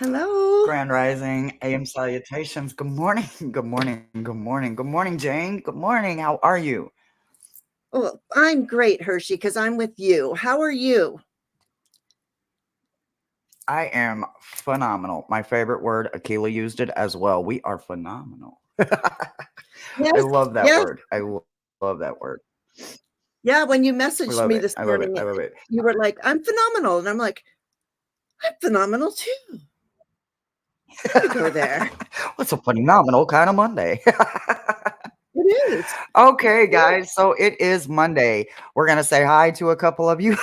Hello. Grand Rising, AM salutations. Good morning. Good morning. Good morning. Good morning, Jane. Good morning. How are you? Well, I'm great, Hershey, because I'm with you. How are you? I am phenomenal. My favorite word, Akila used it as well. We are phenomenal. I Yes, love that yes, word. I love that word. yeah. When you I messaged love me it. this I love it. morning, I love it. you were like, "I'm phenomenal," and I'm like, "I'm phenomenal too." You go there. What's a phenomenal kind of Monday? It is. Okay, guys. So it is Monday. We're going to say hi to a couple of you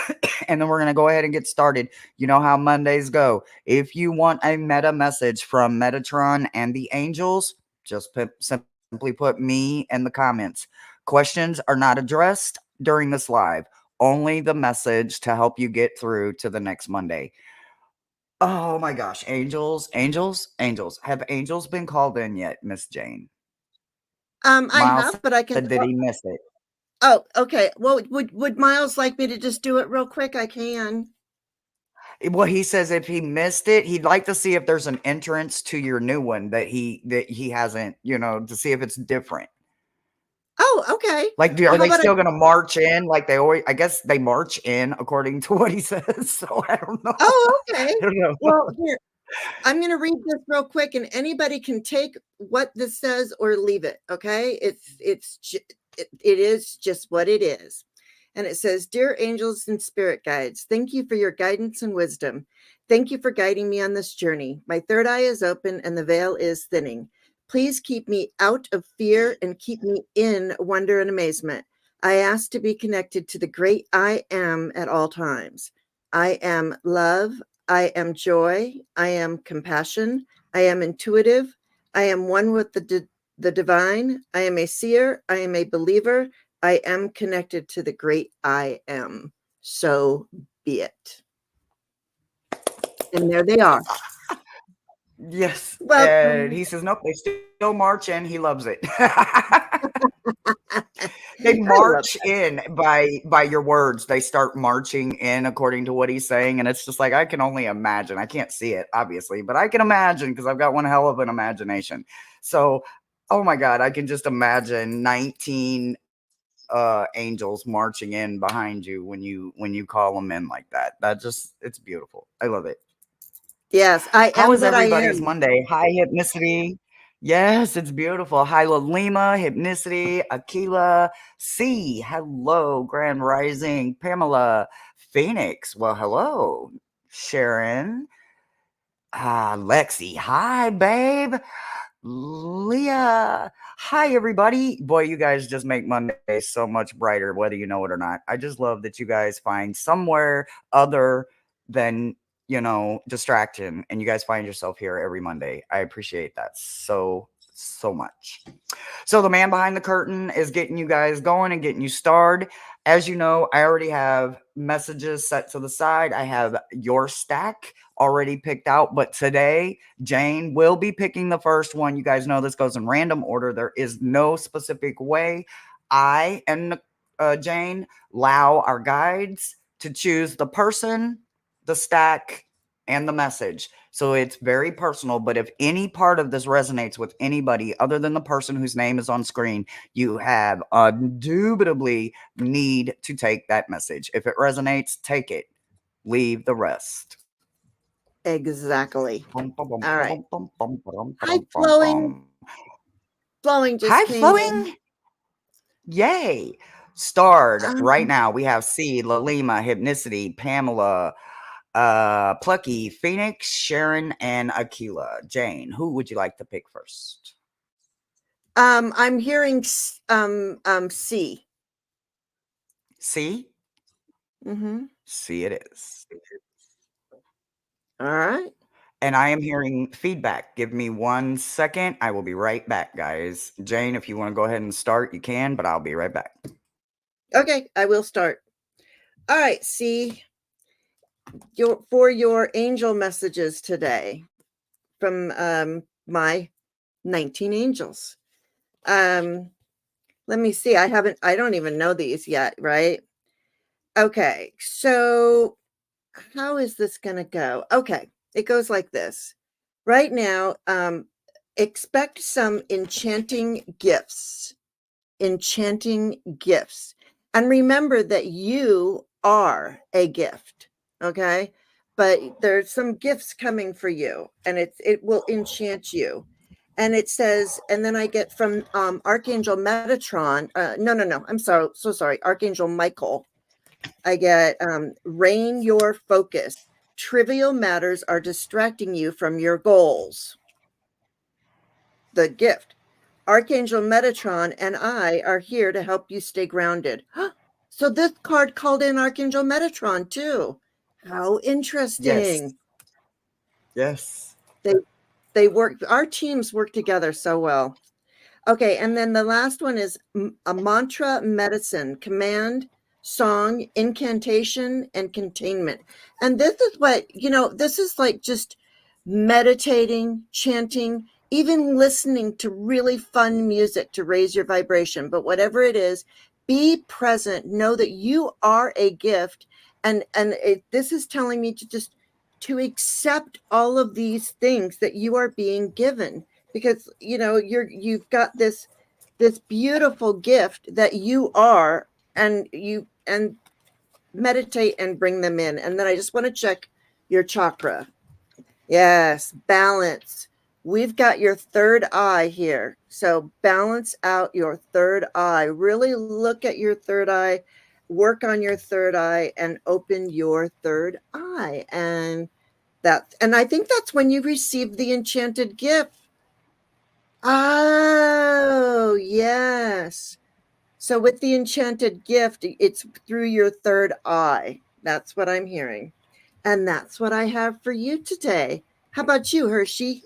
and then we're going to go ahead and get started. You know how Mondays go. If you want a meta message from Metatron and the angels, just simply put me in the comments. Questions are not addressed during this live, only the message to help you get through to the next Monday. Oh my gosh, angels, angels, angels. Have angels been called in yet, Miss Jane? I Miles have, said, but I did he can. miss it? Oh, okay. Well, would Miles like me to just do it real quick? I can. Well, he says if he missed it, he'd like to see if there's an entrance to your new one that he hasn't, to see if it's different. Oh, okay. Like, are How they about I? still gonna march in like they always? I guess they march in according to what he says. So I don't know. Oh, okay. I don't know. Well, here I'm going to read this real quick, and anybody can take what this says or leave it. Okay, it is just what it is. And it says, "Dear angels and spirit guides, thank you for your guidance and wisdom. Thank you for guiding me on this journey. My third eye is open and the veil is thinning. Please keep me out of fear and keep me in wonder and amazement. I ask to be connected to the great I am at all times. I am love. I am joy. I am compassion. I am intuitive. I am one with the divine. I am a seer. I am a believer. I am connected to the great I am. So be it." And there they are. Yes, and Welcome. he says nope. They still march in. He loves it. They I love march in by your words. They start marching in according to what he's saying, and it's just like I can only imagine. I can't see it, obviously, but I can imagine because I've got one hell of an imagination. So, oh my god, I can just imagine 19 angels marching in behind you when you call them in like that. That just it's beautiful. I love it. Yes, I How am is that I everybody's am. Monday? Hi, Hypnicity. Yes, it's beautiful. Hi, Lima, Hypnicity, Aquila, C. Hello, Grand Rising, Pamela, Phoenix. Well, hello, Sharon. Lexi. Hi, babe. Leah. Hi, everybody. Boy, you guys just make Monday so much brighter, whether you know it or not. I just love that you guys find somewhere other than, distraction, and you guys find yourself here every Monday. I appreciate that so, so much. So the man behind the curtain is getting you guys going and getting you started. As you know, I already have messages set to the side. I have your stack already picked out, but today Jane will be picking the first one. You guys know this goes in random order. There is no specific way. I and Jane allow our guides to choose the person, the stack, and the message. So it's very personal. But if any part of this resonates with anybody other than the person whose name is on screen, you have indubitably need to take that message. If it resonates, take it. Leave the rest. Exactly. Bum, bum, bum, All right. bum, bum, bum, bum, Hi, bum, bum, Flowing. bum. Flowing Hi, just came in. flowing. Yay. Starred right Um, now. We have C, Lalima, Hypnicity, Pamela, Plucky, Phoenix, Sharon, and Aquila. Jane, who would you like to pick first? I'm hearing C. C? Mm-hmm. C it is. All right. And I am hearing feedback. Give me 1 second. I will be right back, guys. Jane, if you want to go ahead and start, you can, but I'll be right back. Okay, I will start. All right, C. For your angel messages today from my 19 angels. Um, Let me see. I don't even know these yet, right? Okay, so how is this going to go? Okay, it goes like this. right now, expect some enchanting gifts. And remember that you are a gift, okay? But there's some gifts coming for you, and it will enchant you. And it says, and then I get from Archangel Metatron. No. I'm so sorry. Archangel Michael. I get rain your focus. Trivial matters are distracting you from your goals. The gift. Archangel Metatron and I are here to help you stay grounded. So this card called in Archangel Metatron too. How Yes. interesting. Yes. They they work, our teams work together so well. Okay, and then the last one is a mantra medicine, command, song, incantation, and containment. And this is what, this is like just meditating, chanting, even listening to really fun music to raise your vibration. But whatever it is, be present. Know that you are a gift. And this is telling me to just to accept all of these things that you are being given, because you've got this beautiful gift that you are, and meditate and bring them in. And then I just want to check your chakra. Yes, balance. We've got your third eye here, so balance out your third eye. Really look at your third eye, work on your third eye, and open your third eye. And I think that's when you receive the enchanted gift. Oh, yes. So with the enchanted gift, it's through your third eye. That's what I'm hearing. And that's what I have for you today. How about you, Hershey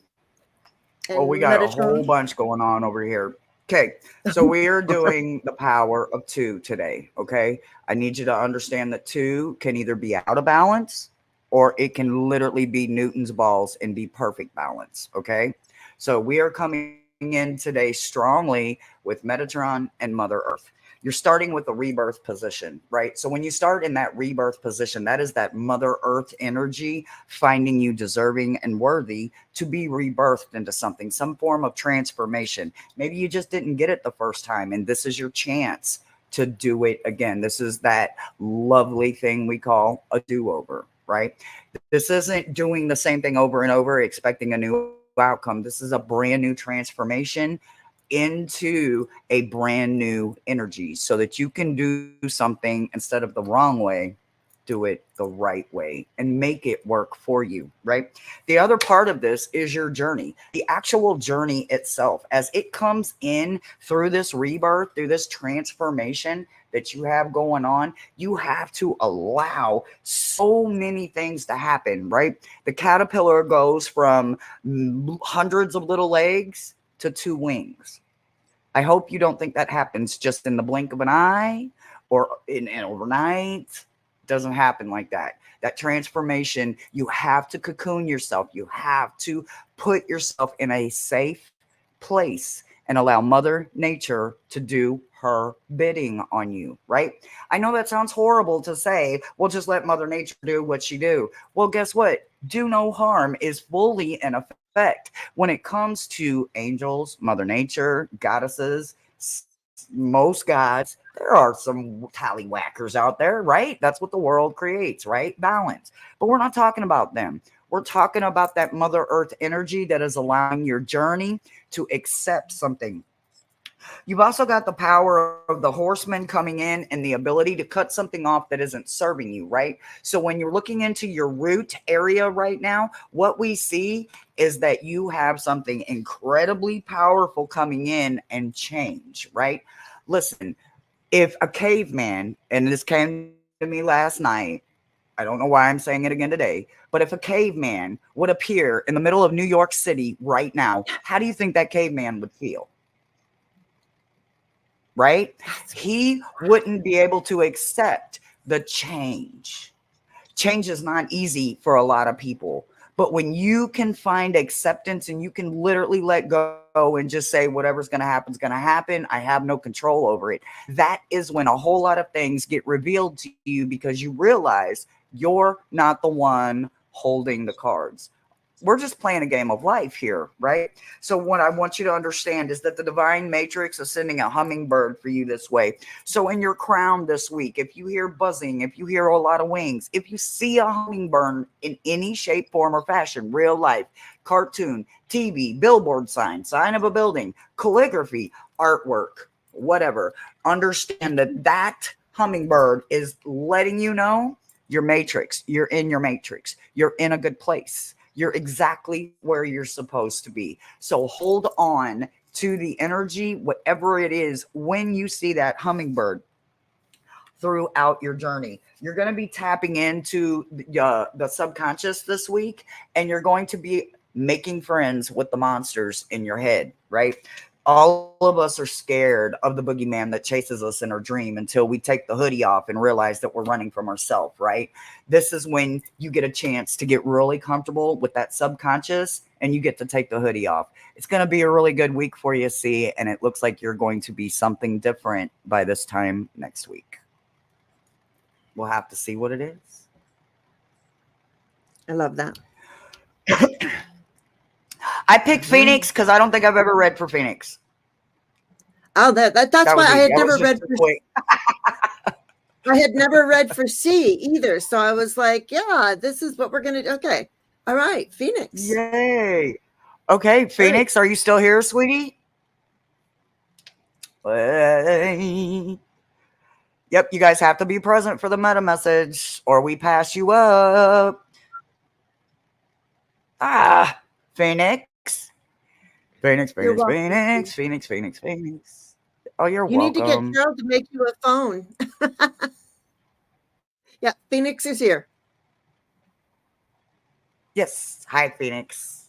Well, we and got a whole Metatron? bunch going on over here. Okay, so we are doing the power of two today. Okay, I need you to understand that two can either be out of balance or it can literally be Newton's balls and be perfect balance. Okay, so we are coming in today strongly with Metatron and Mother Earth. You're starting with the rebirth position, right? So when you start in that rebirth position, that is that Mother Earth energy finding you deserving and worthy to be rebirthed into something, some form of transformation. Maybe you just didn't get it the first time, and this is your chance to do it again. This is that lovely thing we call a do over, right? This isn't doing the same thing over and over, expecting a new outcome. This is a brand new transformation into a brand new energy so that you can do something instead of the wrong way, do it the right way and make it work for you, right? The other part of this is your journey, the actual journey itself, as it comes in through this rebirth, through this transformation that you have going on. You have to allow so many things to happen, right? The caterpillar goes from hundreds of little legs to two wings. I hope you don't think that happens just in the blink of an eye or in overnight. It doesn't happen like that. That transformation, you have to cocoon yourself. You have to put yourself in a safe place and allow Mother Nature to do her bidding on you, right? I know that sounds horrible to say, well, just let Mother Nature do what she do. Well, guess what? Do no harm is fully in effect when it comes to angels, Mother Nature, goddesses, most gods. There are some tallywhackers out there, right? That's what the world creates, right? Balance. But we're not talking about them. We're talking about that Mother Earth energy that is allowing your journey to accept something. You've also got the power of the horseman coming in and the ability to cut something off that isn't serving you, right? So when you're looking into your root area right now, what we see is that you have something incredibly powerful coming in and change, right? Listen, if a caveman, and this came to me last night, I don't know why I'm saying it again today, but if a caveman would appear in the middle of New York City right now, how do you think that caveman would feel? Right? He wouldn't be able to accept the change. Change is not easy for a lot of people. But when you can find acceptance and you can literally let go and just say, whatever's going to happen is going to happen, I have no control over it. That is when a whole lot of things get revealed to you because you realize you're not the one holding the cards. we're just playing a game of life here, right? So what I want you to understand is that the divine matrix is sending a hummingbird for you this way. So in your crown this week, if you hear buzzing, if you hear a lot of wings, if you see a hummingbird in any shape, form, or fashion, real life, cartoon, TV, billboard sign of a building, calligraphy, artwork, whatever, understand that that hummingbird is letting you know your matrix. You're in your matrix. You're in a good place. You're exactly where you're supposed to be. So hold on to the energy, whatever it is, when you see that hummingbird throughout your journey. You're going to be tapping into the subconscious this week, and you're going to be making friends with the monsters in your head, right? All of us are scared of the boogeyman that chases us in our dream until we take the hoodie off and realize that we're running from ourselves, right? This is when you get a chance to get really comfortable with that subconscious and you get to take the hoodie off. It's going to be a really good week for you, see, and it looks like you're going to be something different by this time next week. We'll have to see what it is. I love that. I picked Phoenix because I don't think I've ever read for Phoenix. Oh, that's why I had That was never just read too for quick. I had never read for C either. So I was like, yeah, this is what we're gonna do. Okay. All right, Phoenix. Yay. Okay, All right. Phoenix, are you still here, sweetie? Hey. Yep, you guys have to be present for the meta message or we pass you up. Ah, Phoenix. Phoenix, You're Phoenix, welcome. Phoenix, Phoenix, Phoenix, Phoenix. Oh, you're You need to get welcome. Gerald to make you a phone. Yeah, Phoenix is here. Yes. Hi, Phoenix.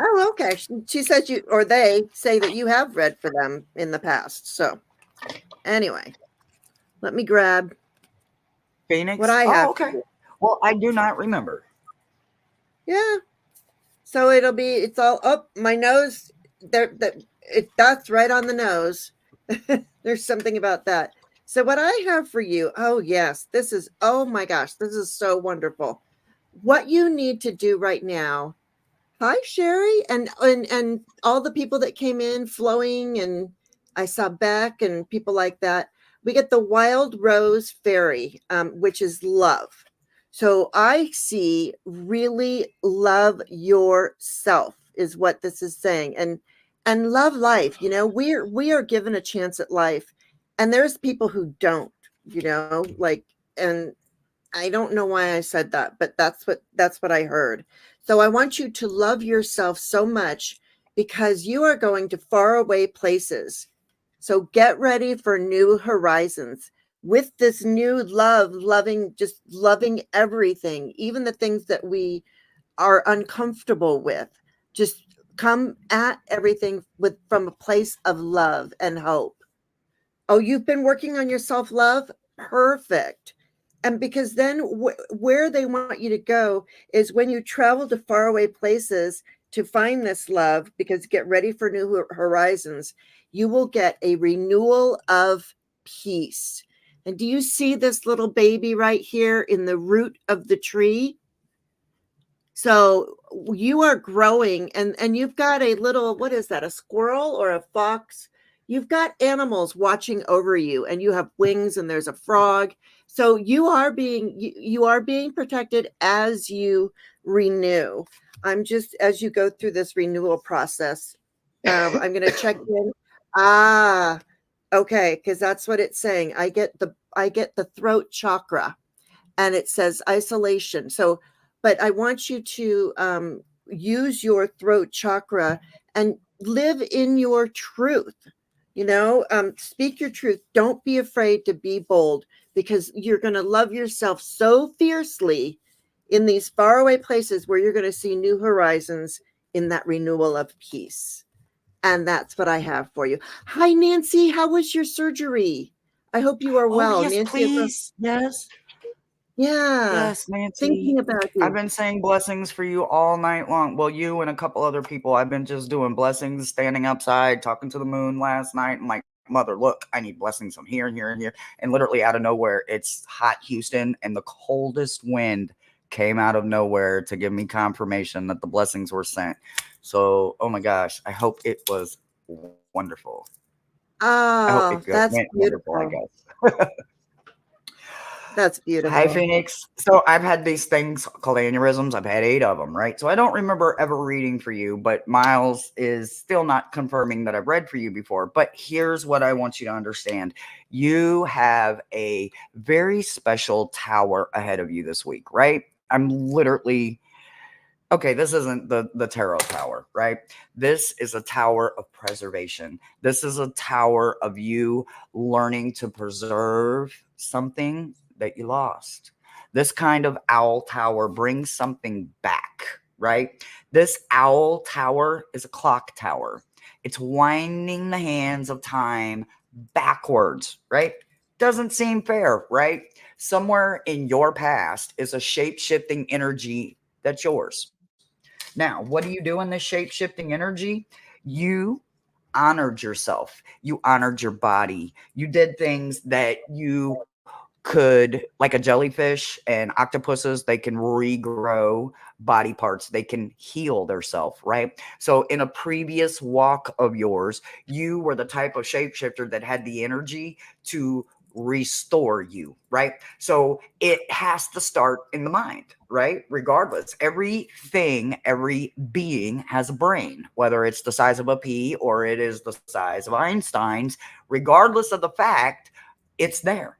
Oh, okay. She says you, or they say that you have read for them in the past. So, anyway, let me grab what Phoenix. I Oh, have for okay. you. Well, I do not remember. Yeah. So it's all up my nose. That's right on the nose. There's something about that. So what I have for you, oh yes, oh my gosh, this is so wonderful. What you need to do right now. Hi, Sherry, and all the people that came in flowing, and I saw Beck and people like that. We get the Wild Rose Fairy, which is love. So I see really love yourself is what this is saying, and love life. We are given a chance at life, and there's people who don't. Like, and I don't know why I said that, but that's what I heard. So I want you to love yourself so much because you are going to faraway places. So get ready for new horizons with this new just loving everything, even the things that we are uncomfortable with. Just come at everything from a place of love and hope. Oh, you've been working on your self love? Perfect. And because then where they want you to go is when you travel to faraway places to find this love, because get ready for new horizons, you will get a renewal of peace. And do you see this little baby right here in the root of the tree? So you are growing, and you've got a little, what is that, a squirrel or a fox? You've got animals watching over you, and you have wings, and there's a frog. So you are being protected as you renew. I'm just, as you go through this renewal process, I'm going to check in. Ah, okay, because that's what it's saying. I get the throat chakra, and it says isolation. So, but I want you to use your throat chakra and live in your truth. Speak your truth. Don't be afraid to be bold, because you're going to love yourself so fiercely in these faraway places where you're going to see new horizons in that renewal of peace. And that's what I have for you. Hi, Nancy. How was your surgery? I hope you are Oh, well. yes, Nancy, please. Yes. yeah, Yes, Nancy. thinking about I've you. been saying blessings for you all night long. Well, you and a couple other people. I've been just doing blessings, standing outside, talking to the moon last night. I'm like, Mother, look, I need blessings from here and here and here. And literally out of nowhere, it's hot Houston and the coldest wind came out of nowhere to give me confirmation that the blessings were sent. So, oh my gosh, I hope it was wonderful. I hope it Oh, went that's wonderful, I beautiful. guess. That's Hi, beautiful. Phoenix. So I've had these things called aneurysms. I've had 8 of them, right? So I don't remember ever reading for you, but Miles is still not confirming that I've read for you before. But here's what I want you to understand. You have a very special tower ahead of you this week, right? I'm literally okay, this isn't the tarot tower, right? This is a tower of preservation. This is a tower of you learning to preserve something that you lost. This kind of owl tower brings something back, right? This owl tower is a clock tower. It's winding the hands of time backwards, right? Doesn't seem fair, right? Somewhere in your past is a shape shifting energy that's yours. Now, what do you do in this shape shifting energy? You honored yourself. You honored your body. You did things that you could, like a jellyfish and octopuses, they can regrow body parts. They can heal themselves, right? So, in a previous walk of yours, you were the type of shapeshifter that had the energy to restore you, right? So it has to start in the mind, right? Regardless, everything, every being has a brain, whether it's the size of a pea or it is the size of Einstein's, regardless of the fact, it's there.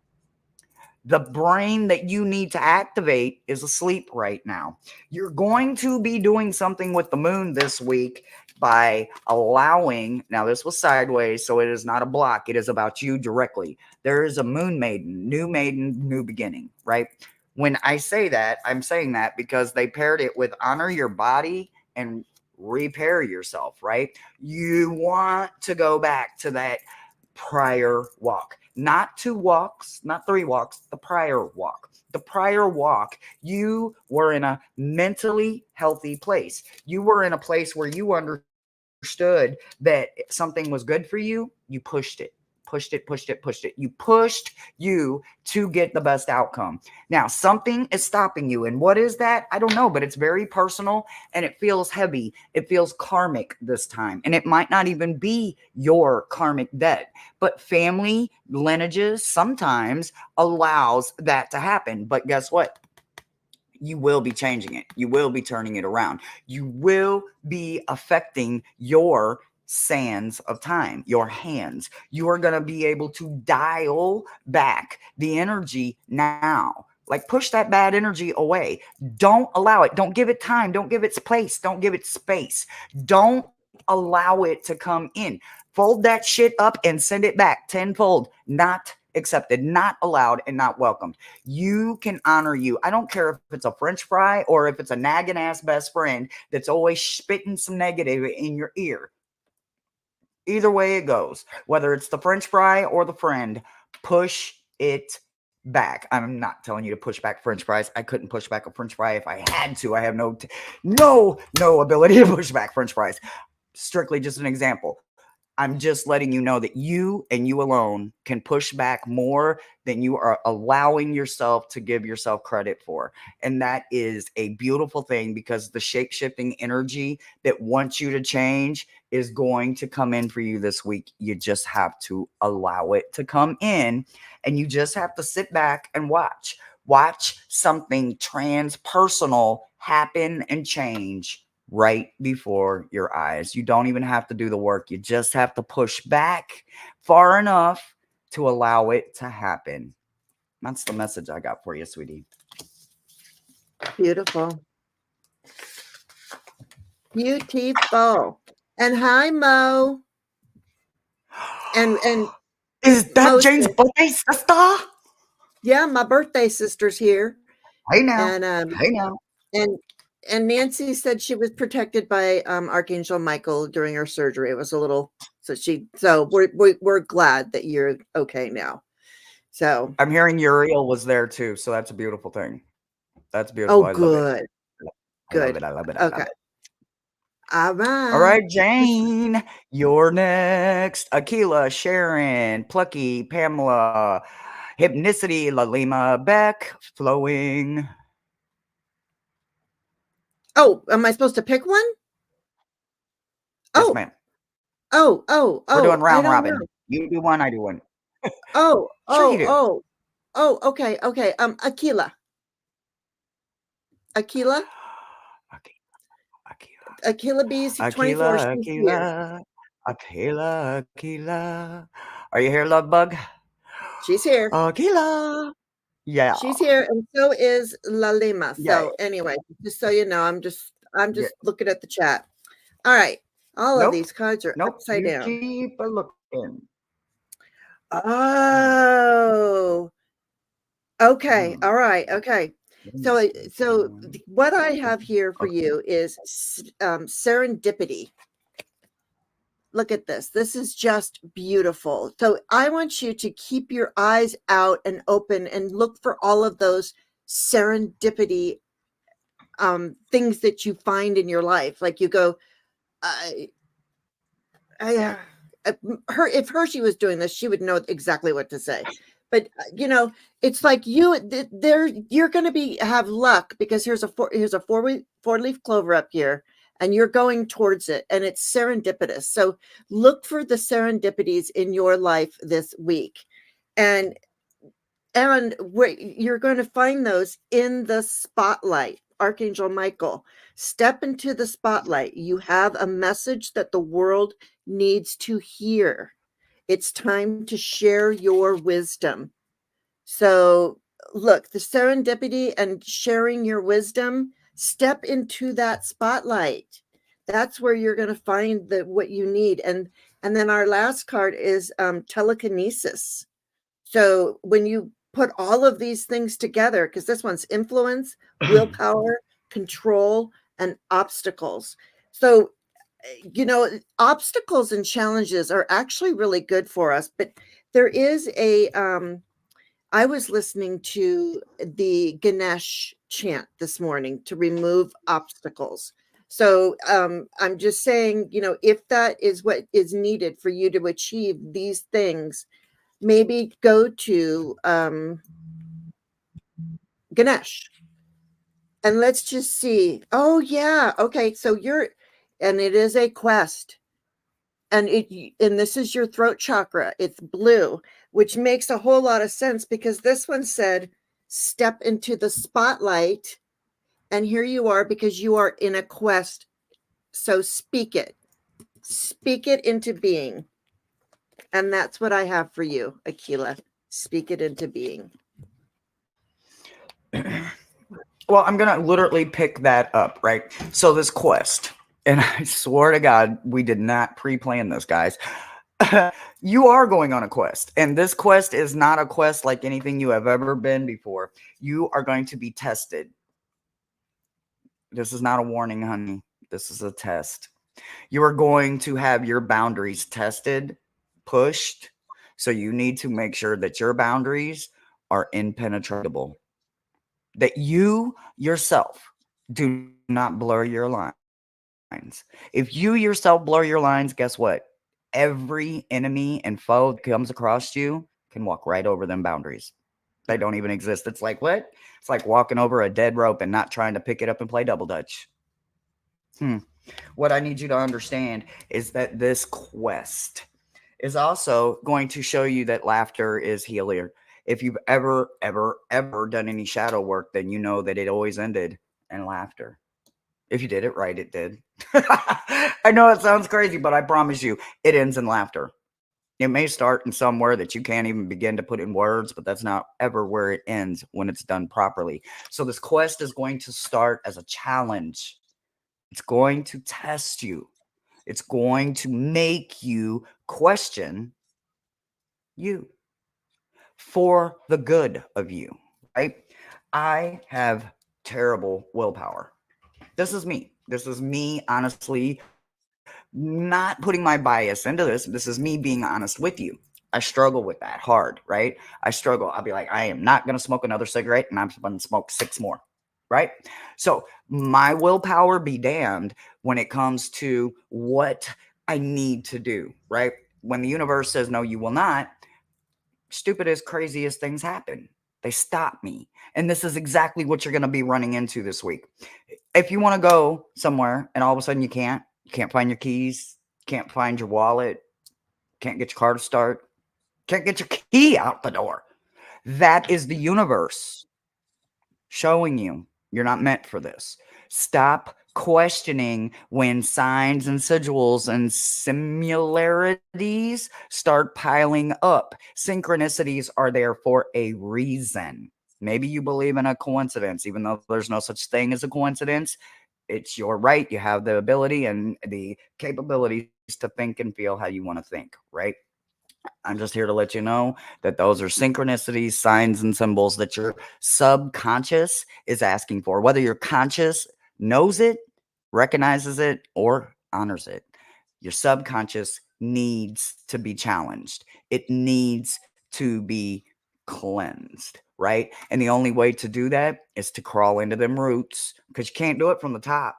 The brain that you need to activate is asleep right now. You're going to be doing something with the moon this week by allowing, now this was sideways, so it is not a block. It is about you directly. There is a maiden, new beginning, right? When I say that, I'm saying that because they paired it with honor your body and repair yourself, right? You want to go back to that prior walk. Not 2 walks, not 3 walks, the prior walk. The prior walk, you were in a mentally healthy place. You were in a place where you understood that something was good for you. You pushed it. Pushed it. You pushed you to get the best outcome. Now, something is stopping you. And what is that? I don't know, but it's very personal and it feels heavy. It feels karmic this time. And it might not even be your karmic debt, but family lineages sometimes allows that to happen. But guess what? You will be changing it. You will be turning it around. You will be affecting your sands of time, your hands. You are going to be able to dial back the energy now. Like push that bad energy away. Don't allow it. Don't give it time. Don't give it place. Don't give it space. Don't allow it to come in. Fold that shit up and send it back tenfold. Not accepted, not allowed, and not welcomed. You can honor you. I don't care if it's a French fry or if it's a nagging ass best friend that's always spitting some negative in your ear. Either way it goes, whether it's the French fry or the friend, push it back. I'm not telling you to push back French fries. I couldn't push back a French fry if I had to. I have no ability to push back French fries. Strictly just an example. I'm just letting you know that you and you alone can push back more than you are allowing yourself to give yourself credit for. And that is a beautiful thing because the shape shifting energy that wants you to change is going to come in for you this week. You just have to allow it to come in and you just have to sit back and watch. Watch something transpersonal happen and change right before your eyes. You don't even have to do the work. You just have to push back far enough to allow it to happen. That's the message I got for you, sweetie. Beautiful. Beautiful. And hi, Mo. And Is that Mo Jane's said, birthday, sister? yeah, my birthday sister's here. Hey now. And Hey now. and and Nancy said she was protected by Archangel Michael during her surgery. It was a little so we're glad that you're okay now. So I'm hearing Uriel was there too, so that's a beautiful thing. That's oh beautiful. I love it. good. I love Good. it. I love it. I love Okay. it. All All right. right, Jane, you're next. Akila, Sharon, Plucky, Pamela, Hypnicity, Lalima, Beck, Flowing. Oh, am I supposed to pick one? Yes, Oh, ma'am. We're doing I round don't know. robin. You do one, I do one. Oh, Sure you oh, do. oh, oh, okay, okay. Aquila. Aquila? Okay, Akila. Aquila B's 24, Akila, she's here. Akila. Akila, Akila. Are you here, love bug? She's here. Akila. Yeah. She's here, and so is La Lima. Yeah. So anyway, just so you know, I'm Yeah. just looking at the chat. All right. All of Nope. these cards are Nope. upside You down. keep a looking. Hmm. Oh, okay. Hmm. All right. Okay. What So, is this one? what I have here for Okay. you is serendipity. Look at this. This is just beautiful. So, I want you to keep your eyes out and open and look for all of those serendipity things that you find in your life. Like you go, I, I, her if Hershey was doing this, she would know exactly what to say. But it's like there you're going to be have luck because here's a four leaf clover up here, and you're going towards it, and it's serendipitous. So look for the serendipities in your life this week, and where you're going to find those in the spotlight. Archangel Michael, step into the spotlight. You have a message that the world needs to hear. It's time to share your wisdom. So, look, the serendipity and sharing your wisdom, step into that spotlight. That's where you're going to find what you need. And then our last card is telekinesis. So when you put all of these things together, because this one's influence, willpower, control, and obstacles. So, obstacles and challenges are actually really good for us. But there is I was listening to the Ganesh chant this morning to remove obstacles. So I'm just saying, if that is what is needed for you to achieve these things, maybe go to Ganesh and let's just see. Oh yeah, okay. So and it is a quest, and this is your throat chakra. It's blue, which makes a whole lot of sense because this one said, "Step into the spotlight," and here you are because you are in a quest. So speak it into being, and that's what I have for you, Aquila. Speak it into being. Well, I'm gonna literally pick that up, right? So this quest, and I swear to God, we did not pre-plan this, guys. You are going on a quest, and this quest is not a quest like anything you have ever been before. You are going to be tested. This is not a warning, honey. This is a test. You are going to have your boundaries tested, pushed. So you need to make sure that your boundaries are impenetrable, that you yourself do not blur your lines. If you yourself blur your lines, guess what? Every enemy and foe that comes across you can walk right over them boundaries. They don't even exist. It's like what? It's like walking over a dead rope and not trying to pick it up and play double dutch. What I need you to understand is that this quest is also going to show you that laughter is healer. If you've ever done any shadow work, then you know that it always ended in laughter. If you did it right, it did. I know it sounds crazy, but I promise you, it ends in laughter. It may start in somewhere that you can't even begin to put in words, but that's not ever where it ends when it's done properly. So, this quest is going to start as a challenge. It's going to test you. It's going to make you question you for the good of you, right? I have terrible willpower. This is me. This is me, honestly, not putting my bias into this. This is me being honest with you. I struggle with that hard, right? I struggle. I'll be like, I am not going to smoke another cigarette and I'm going to smoke 6 more, right? So my willpower be damned when it comes to what I need to do, right? When the universe says, no, you will not, stupidest, craziest things happen. They stop me. And this is exactly what you're going to be running into this week. If you want to go somewhere and all of a sudden you can't find your keys, can't find your wallet, can't get your car to start, can't get your key out the door. That is the universe showing you you're not meant for this. Stop questioning when signs and sigils and similarities start piling up. Synchronicities are there for a reason. Maybe you believe in a coincidence, even though there's no such thing as a coincidence. It's your right. You have the ability and the capabilities to think and feel how you want to think, right? I'm just here to let you know that those are synchronicities, signs, and symbols that your subconscious is asking for. Whether your conscious knows it, recognizes it, or honors it, your subconscious needs to be challenged. It needs to be cleansed, right? And the only way to do that is to crawl into them roots because you can't do it from the top.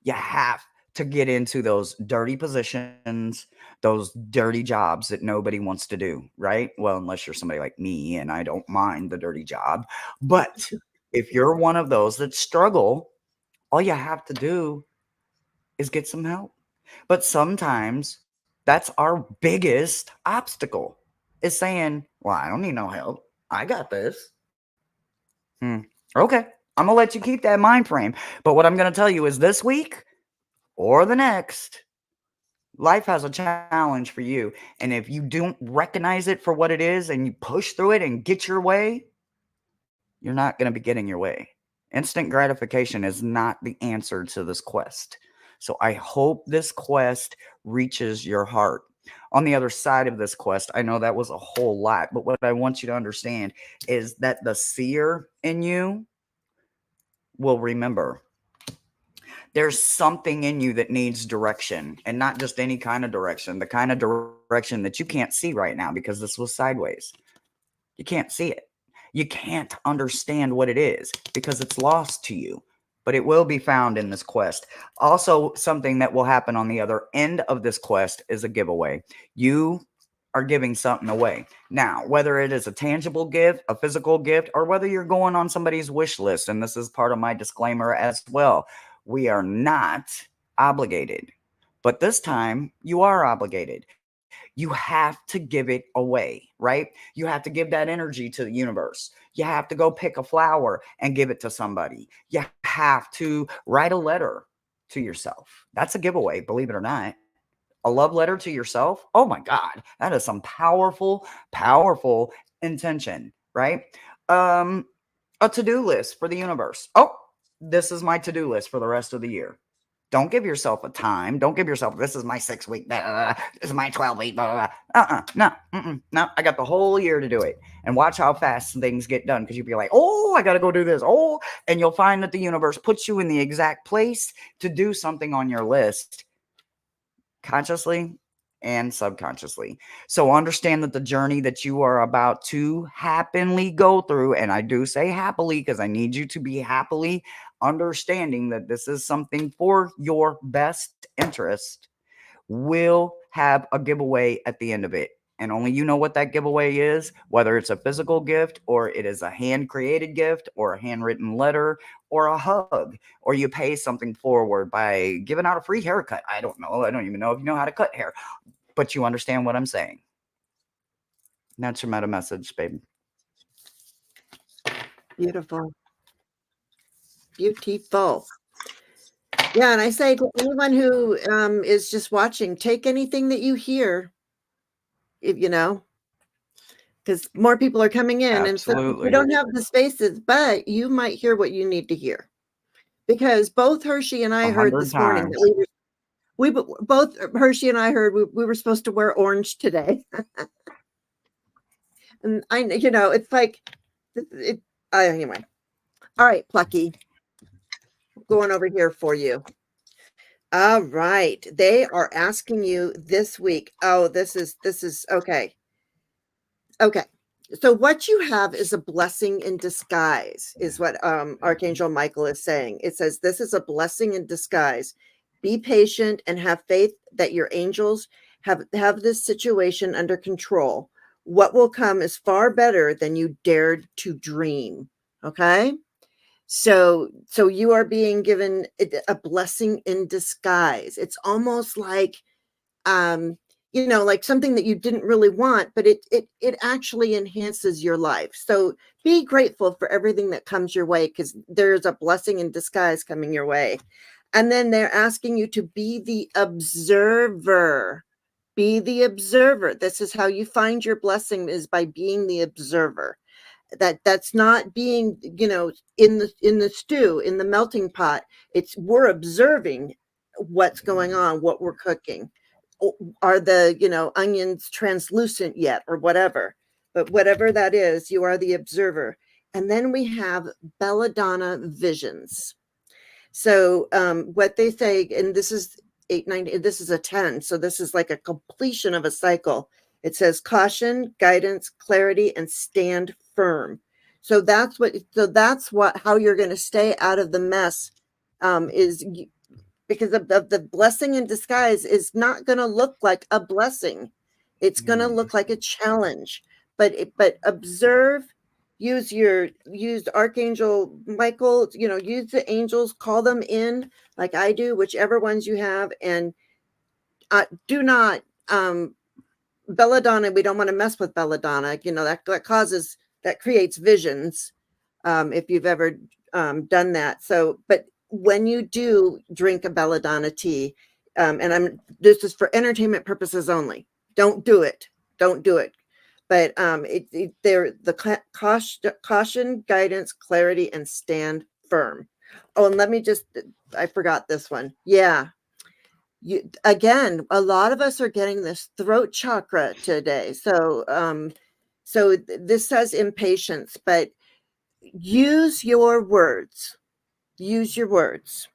You have to get into those dirty positions, those dirty jobs that nobody wants to do, right? Well, unless you're somebody like me and I don't mind the dirty job. But if you're one of those that struggle, all you have to do is get some help. But sometimes that's our biggest obstacle is saying, well, I don't need no help. I got this. Okay. I'm going to let you keep that mind frame. But what I'm going to tell you is this week or the next, life has a challenge for you. And if you don't recognize it for what it is and you push through it and get your way, you're not going to be getting your way. Instant gratification is not the answer to this quest. So I hope this quest reaches your heart. On the other side of this quest, I know that was a whole lot, but what I want you to understand is that the seer in you will remember. There's something in you that needs direction, and not just any kind of direction, the kind of direction that you can't see right now because this was sideways. You can't see it. You can't understand what it is because it's lost to you, but it will be found in this quest. Also, something that will happen on the other end of this quest is a giveaway. You are giving something away. Now, whether it is a tangible gift, a physical gift, or whether you're going on somebody's wish list, and this is part of my disclaimer as well, we are not obligated. But this time, you are obligated. You have to give it away, right? You have to give that energy to the universe. You have to go pick a flower and give it to somebody. You have to write a letter to yourself. That's a giveaway, believe it or not. A love letter to yourself. Oh my God, that is some powerful, powerful intention, right? Um, a to do list for the universe. Oh, this is my to do list for the rest of the year. Don't give yourself a time. Don't give yourself, this is my 6 week, this is my 12 week, no, no. I got the whole year to do it. And watch how fast things get done because you'll be like, oh, I got to go do this. Oh, and you'll find that the universe puts you in the exact place to do something on your list consciously and subconsciously. So understand that the journey that you are about to happily go through, and I do say happily because I need you to be happily understanding that this is something for your best interest, will have a giveaway at the end of it. And only you know what that giveaway is, whether it's a physical gift or it is a hand created gift or a handwritten letter or a hug, or you pay something forward by giving out a free haircut. I don't know. I don't even know if you know how to cut hair, but you understand what I'm saying. That's your meta message, baby. Beautiful. Beautiful. Yeah, and I say to anyone who is just watching, take anything that you hear, if you know, because more people are coming in, and so we Absolutely. don't have the spaces, but you might hear what you need to hear. Because both Hershey and I heard 100 this morning times. that we both Hershey and I heard we were supposed to wear orange today. And I, it's like it. Anyway, all right, Plucky, going over here for you. All right, they are asking you this week. Oh, this is okay. Okay. So what you have is a blessing in disguise, is what Archangel Michael is saying. It says this is a blessing in disguise. Be patient and have faith that your angels have this situation under control. What will come is far better than you dared to dream. Okay? So you are being given a blessing in disguise. It's almost like, um, like something that you didn't really want, but it actually enhances your life. So be grateful for everything that comes your way, because there's a blessing in disguise coming your way. And then they're asking you to be the observer. Be the observer. This is how you find your blessing, is by being the observer. That's not being, in the stew, in the melting pot. It's, we're observing what's going on, what we're cooking. Are the, onions translucent yet, or whatever? But whatever that is, you are the observer. And then we have belladonna visions. So what they say, and this is 890, this is a 10, so this is like a completion of a cycle. It says caution, guidance, clarity, and stand firm. So that's what how you're going to stay out of the mess, is because of the blessing in disguise is not going to look like a blessing. It's going to look like a challenge. But observe, use Archangel Michael, use the angels, call them in like I do, whichever ones you have, and do not, belladonna. We don't want to mess with belladonna. That creates visions, if you've ever done that. So, but when you do drink a belladonna tea, and this is for entertainment purposes only. Don't do it. Don't do it. But they're the caution, guidance, clarity, and stand firm. Oh, and I forgot this one. Yeah. Again, a lot of us are getting this throat chakra today. So this says impatience, but use your words. Use your words.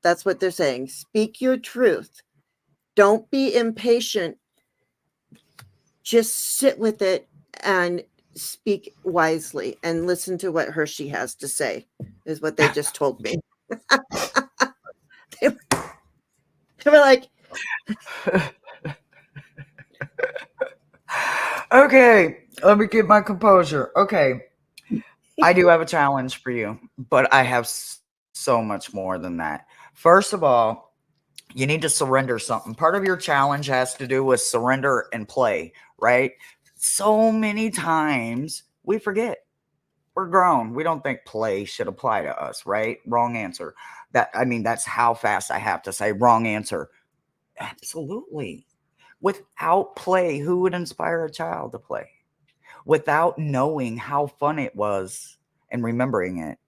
That's what they're saying. Speak your truth. Don't be impatient. Just sit with it and speak wisely and listen to what Hershey has to say, is what they just told me. they, they were like, Okay, let me get my composure. Okay, I do have a challenge for you, but I have so much more than that. First of all, you need to surrender something. Part of your challenge has to do with surrender and play, right? So many times we forget. We're grown. We don't think play should apply to us, right? Wrong answer. That's how fast I have to say wrong answer. Absolutely. Without play, who would inspire a child to play? Without knowing how fun it was and remembering it,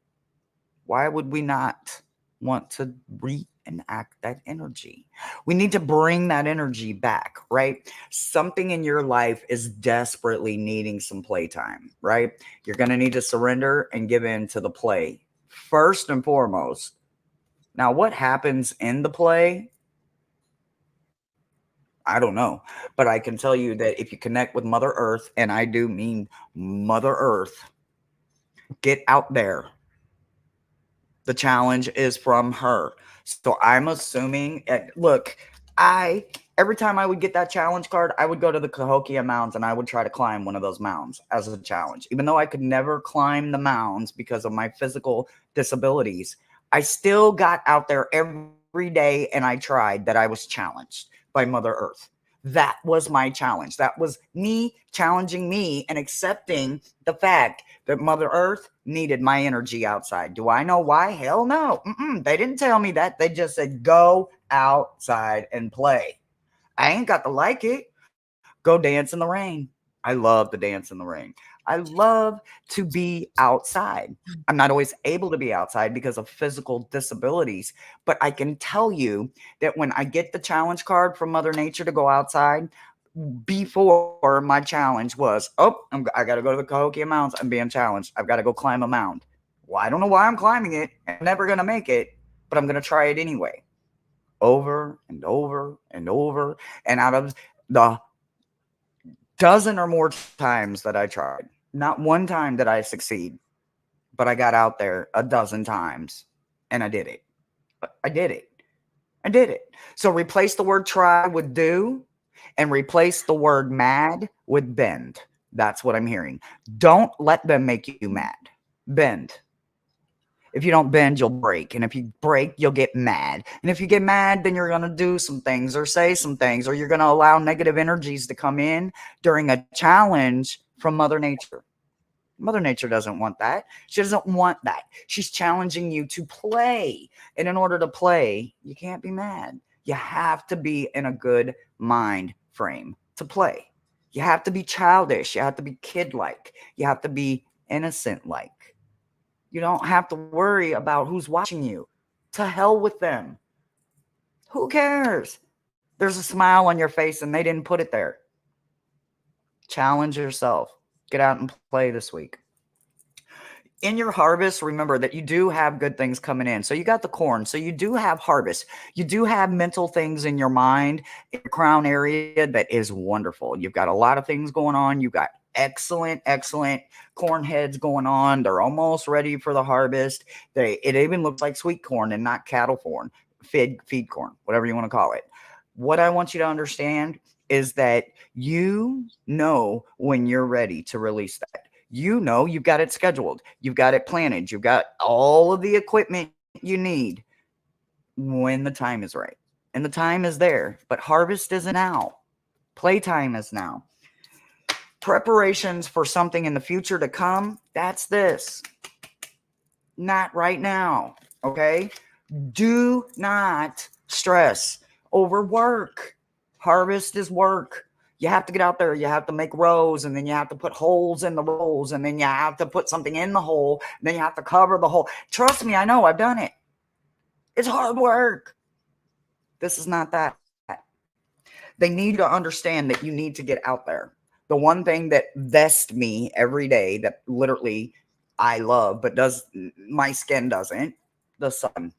why would we not want to reenact that energy? We need to bring that energy back, right? Something in your life is desperately needing some playtime, right? You're going to need to surrender and give in to the play first and foremost. Now, what happens in the play? I don't know, but I can tell you that if you connect with Mother Earth, and I do mean Mother Earth, get out there. The challenge is from her. So I'm assuming, look, I every time I would get that challenge card, I would go to the Cahokia Mounds and I would try to climb one of those mounds as a challenge. Even though I could never climb the mounds because of my physical disabilities, I still got out there every day and I tried. That I was challenged by Mother Earth. That was my challenge. That was me challenging me and accepting the fact that Mother Earth needed my energy outside. Do I know why? Hell no. They didn't tell me that. They just said, go outside and play. I ain't got to like it. Go dance in the rain. I love to dance in the rain. I love to be outside. I'm not always able to be outside because of physical disabilities, but I can tell you that when I get the challenge card from Mother Nature to go outside, before my challenge was, I got to go to the Cahokia Mounds. I'm being challenged. I've got to go climb a mound. Well, I don't know why I'm climbing it. I'm never going to make it, but I'm going to try it anyway. Over and over and over. And out of the dozen or more times that I tried, not one time did I succeed, but I got out there a dozen times and I did it. I did it. I did it. So replace the word try with do and replace the word mad with bend. That's what I'm hearing. Don't let them make you mad. Bend. If you don't bend, you'll break. And if you break, you'll get mad. And if you get mad, then you're going to do some things or say some things, or you're going to allow negative energies to come in during a challenge from Mother Nature. Mother Nature doesn't want that. She doesn't want that. She's challenging you to play. And in order to play, you can't be mad. You have to be in a good mind frame to play. You have to be childish. You have to be kid-like. You have to be innocent-like. You don't have to worry about who's watching you. To hell with them. Who cares? There's a smile on your face and they didn't put it there. Challenge yourself. Get out and play this week. In your harvest, remember that you do have good things coming in. So you got the corn. So you do have harvest. You do have mental things in your mind, in your crown area that is wonderful. You've got a lot of things going on. You've got excellent corn heads going on. They're almost ready for the harvest. It even looks like sweet corn and not cattle corn, feed corn, whatever you want to call it. What I want you to understand is that you know when you're ready to release that. You know you've got it scheduled. You've got it planned. You've got all of the equipment you need when the time is right. And the time is there. But harvest isn't now. Playtime is now. Preparations for something in the future to come, that's this. Not right now. Okay? Do not stress over work. Harvest is work. You have to get out there. You have to make rows, and then you have to put holes in the rows, and then you have to put something in the hole, and then you have to cover the hole. Trust me, I know. I've done it. It's hard work. This is not that. They need to understand that you need to get out there. The one thing that vests me every day that literally I love, but my skin doesn't, the sun.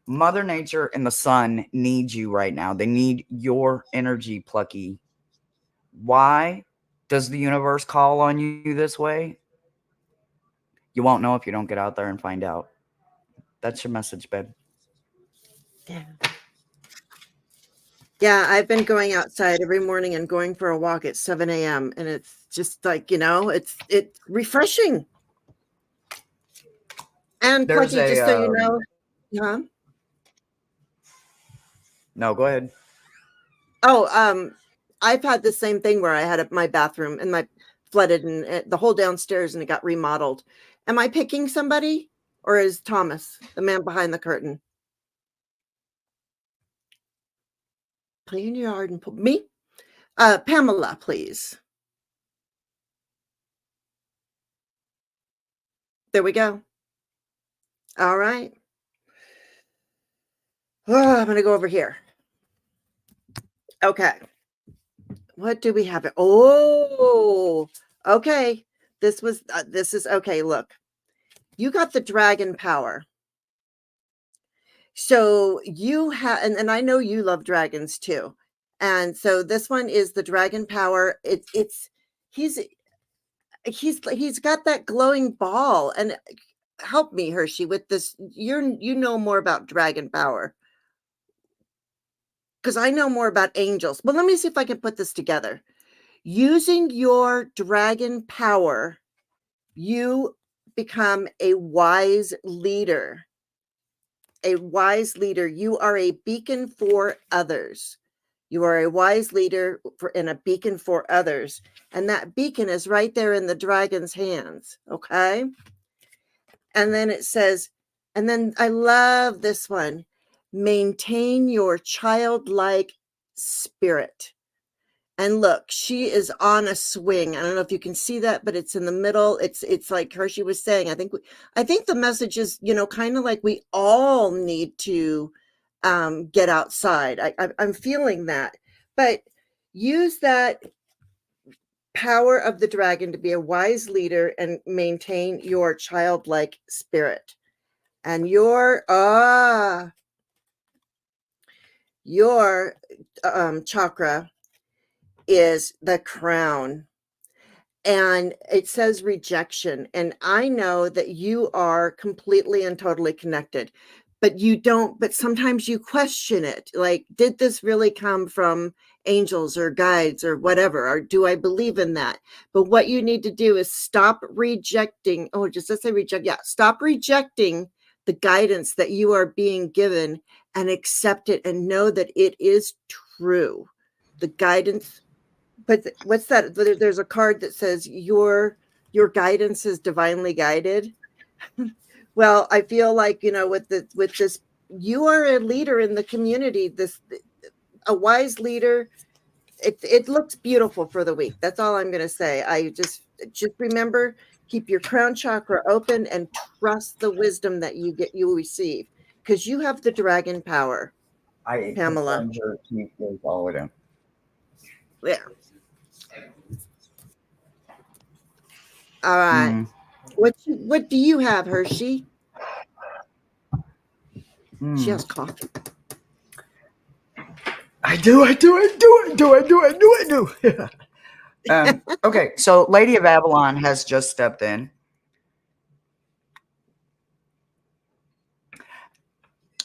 Mother Nature and the sun need you right now. They need your energy, Plucky. Why does the universe call on you this way? You won't know if you don't get out there and find out. That's your message, babe. Yeah. Yeah, I've been going outside every morning and going for a walk at 7 a.m. And it's just like, it's refreshing. And There's Plucky, just so you know, huh? No, go ahead. Oh, I've had the same thing where I had my bathroom and my flooded and the whole downstairs and it got remodeled. Am I picking somebody, or is Thomas the man behind the curtain? Clean your yard and me? Pamela, please. There we go. All right. Oh, I'm going to go over here. Okay. What do we have? Oh, okay. This is okay. Look, you got the dragon power. So you have, and I know you love dragons too. And so this one is the dragon power. He's got that glowing ball. And help me, Hershey, with this. You know more about dragon power, because I know more about angels. But let me see if I can put this together. Using your dragon power, you become a wise leader. A wise leader. You are a beacon for others. You are a wise leader and a beacon for others. And that beacon is right there in the dragon's hands. Okay. And then it says, and then I love this one. Maintain your childlike spirit. And look, she is on a swing. I don't know if you can see that, but it's in the middle. It's like Hershey was saying. I think the message is, kind of like we all need to get outside. I'm feeling that. But use that power of the dragon to be a wise leader and maintain your childlike spirit. And your chakra is the crown, and it says rejection. And I know that you are completely and totally connected, but sometimes you question it. Like, did this really come from angels or guides or whatever? Or do I believe in that? But what you need to do is stop rejecting. Oh, just let's say reject. Yeah. Stop rejecting the guidance that you are being given and accept it and know that it is true. The guidance, but what's that? There's a card that says your guidance is divinely guided. Well, I feel like, with this, you are a leader in the community, a wise leader. It looks beautiful for the week. That's all I'm going to say. I just remember, keep your crown chakra open and trust the wisdom that you receive, because you have the dragon power, I Pamela. confirmed your keep with all of them. There. All right. What do you have, Hershey? She has coffee. I do. Okay, so Lady of Avalon has just stepped in.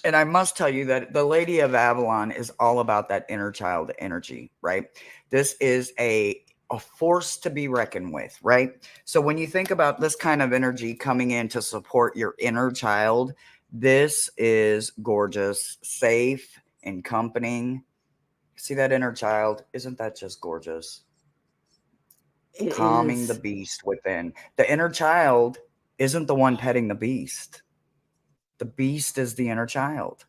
And I must tell you that the Lady of Avalon is all about that inner child energy, right? This is a force to be reckoned with, right? So when you think about this kind of energy coming in to support your inner child, this is gorgeous, safe, encompassing. See that inner child? Isn't that just gorgeous? It Calming the is. beast within. The inner child isn't the one petting the beast. The beast is the inner child.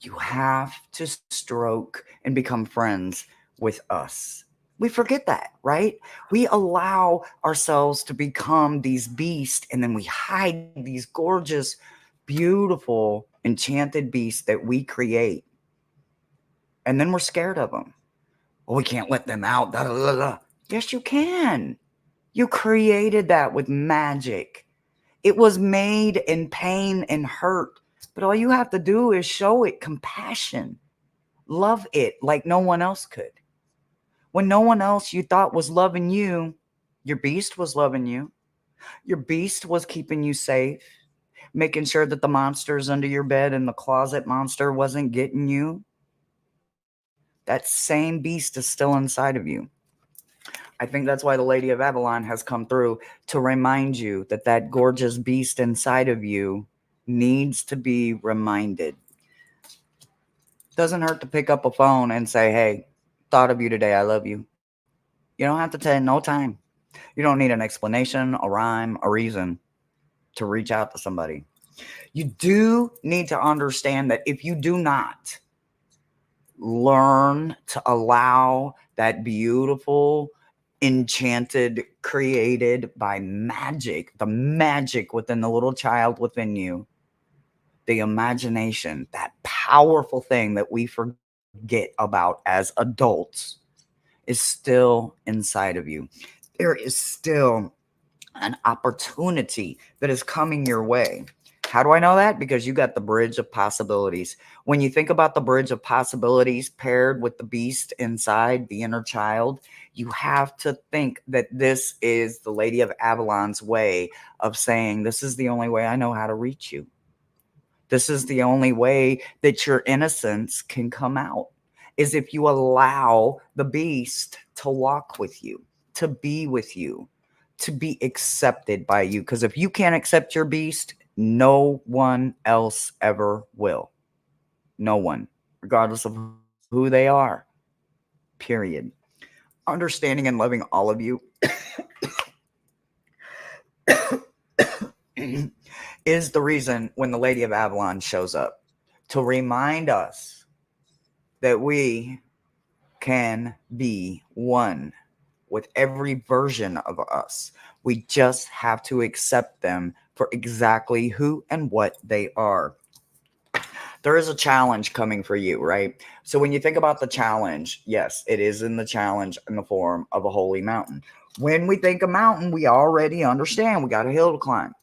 You have to stroke and become friends with us. We forget that, right? We allow ourselves to become these beasts, and then we hide these gorgeous, beautiful, enchanted beasts that we create. And then we're scared of them. Oh, we can't let them out. Da, da, da, da. Yes, you can. You created that with magic. It was made in pain and hurt. But all you have to do is show it compassion. Love it like no one else could. When no one else you thought was loving you, your beast was loving you. Your beast was keeping you safe, making sure that the monsters under your bed and the closet monster wasn't getting you. That same beast is still inside of you. I think that's why the Lady of Avalon has come through to remind you that that gorgeous beast inside of you needs to be reminded. Doesn't hurt to pick up a phone and say, hey, thought of you today. I love you. You don't have to take no time. You don't need an explanation, a rhyme, a reason to reach out to somebody. You do need to understand that if you do not learn to allow that beautiful, enchanted, created by magic, the magic within the little child within you, the imagination, that powerful thing that we forget about as adults, is still inside of you. There is still an opportunity that is coming your way. How do I know that? Because you got the bridge of possibilities. When you think about the bridge of possibilities paired with the beast inside, the inner child, you have to think that this is the Lady of Avalon's way of saying, this is the only way I know how to reach you. This is the only way that your innocence can come out, is if you allow the beast to walk with you, to be with you, to be accepted by you. Because if you can't accept your beast, no one else ever will. No one, regardless of who they are. Period. Understanding and loving all of you is the reason when the Lady of Avalon shows up to remind us that we can be one with every version of us. We just have to accept them for exactly who and what they are. There is a challenge coming for you, right? So when you think about the challenge, yes, it is in the challenge in the form of a holy mountain. When we think a mountain, we already understand we got a hill to climb.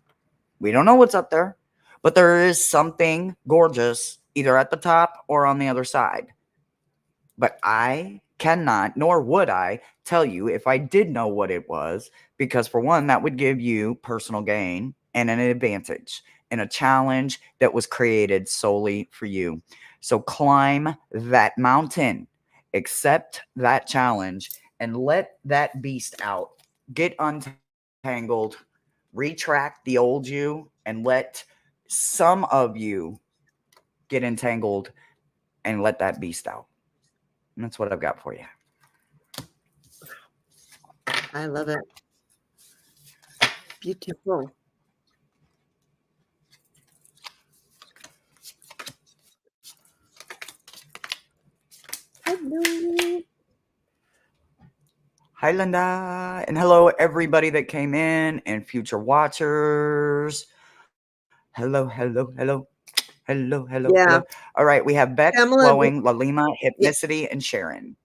We don't know what's up there, but there is something gorgeous either at the top or on the other side. But I cannot, nor would I tell you if I did know what it was, because for one, that would give you personal gain and an advantage in a challenge that was created solely for you. So climb that mountain, accept that challenge, and let that beast out. Get untangled, retract the old you, and let some of you get entangled and let that beast out. And that's what I've got for you. I love it. Beautiful. Hello. Hi, Linda. And hello, everybody that came in and future watchers. Hello, hello, hello. Hello, hello, Yeah. hello. All right, we have Beck, Pamela, Flowing, Lalima, yeah, Hypnicity, and Sharon.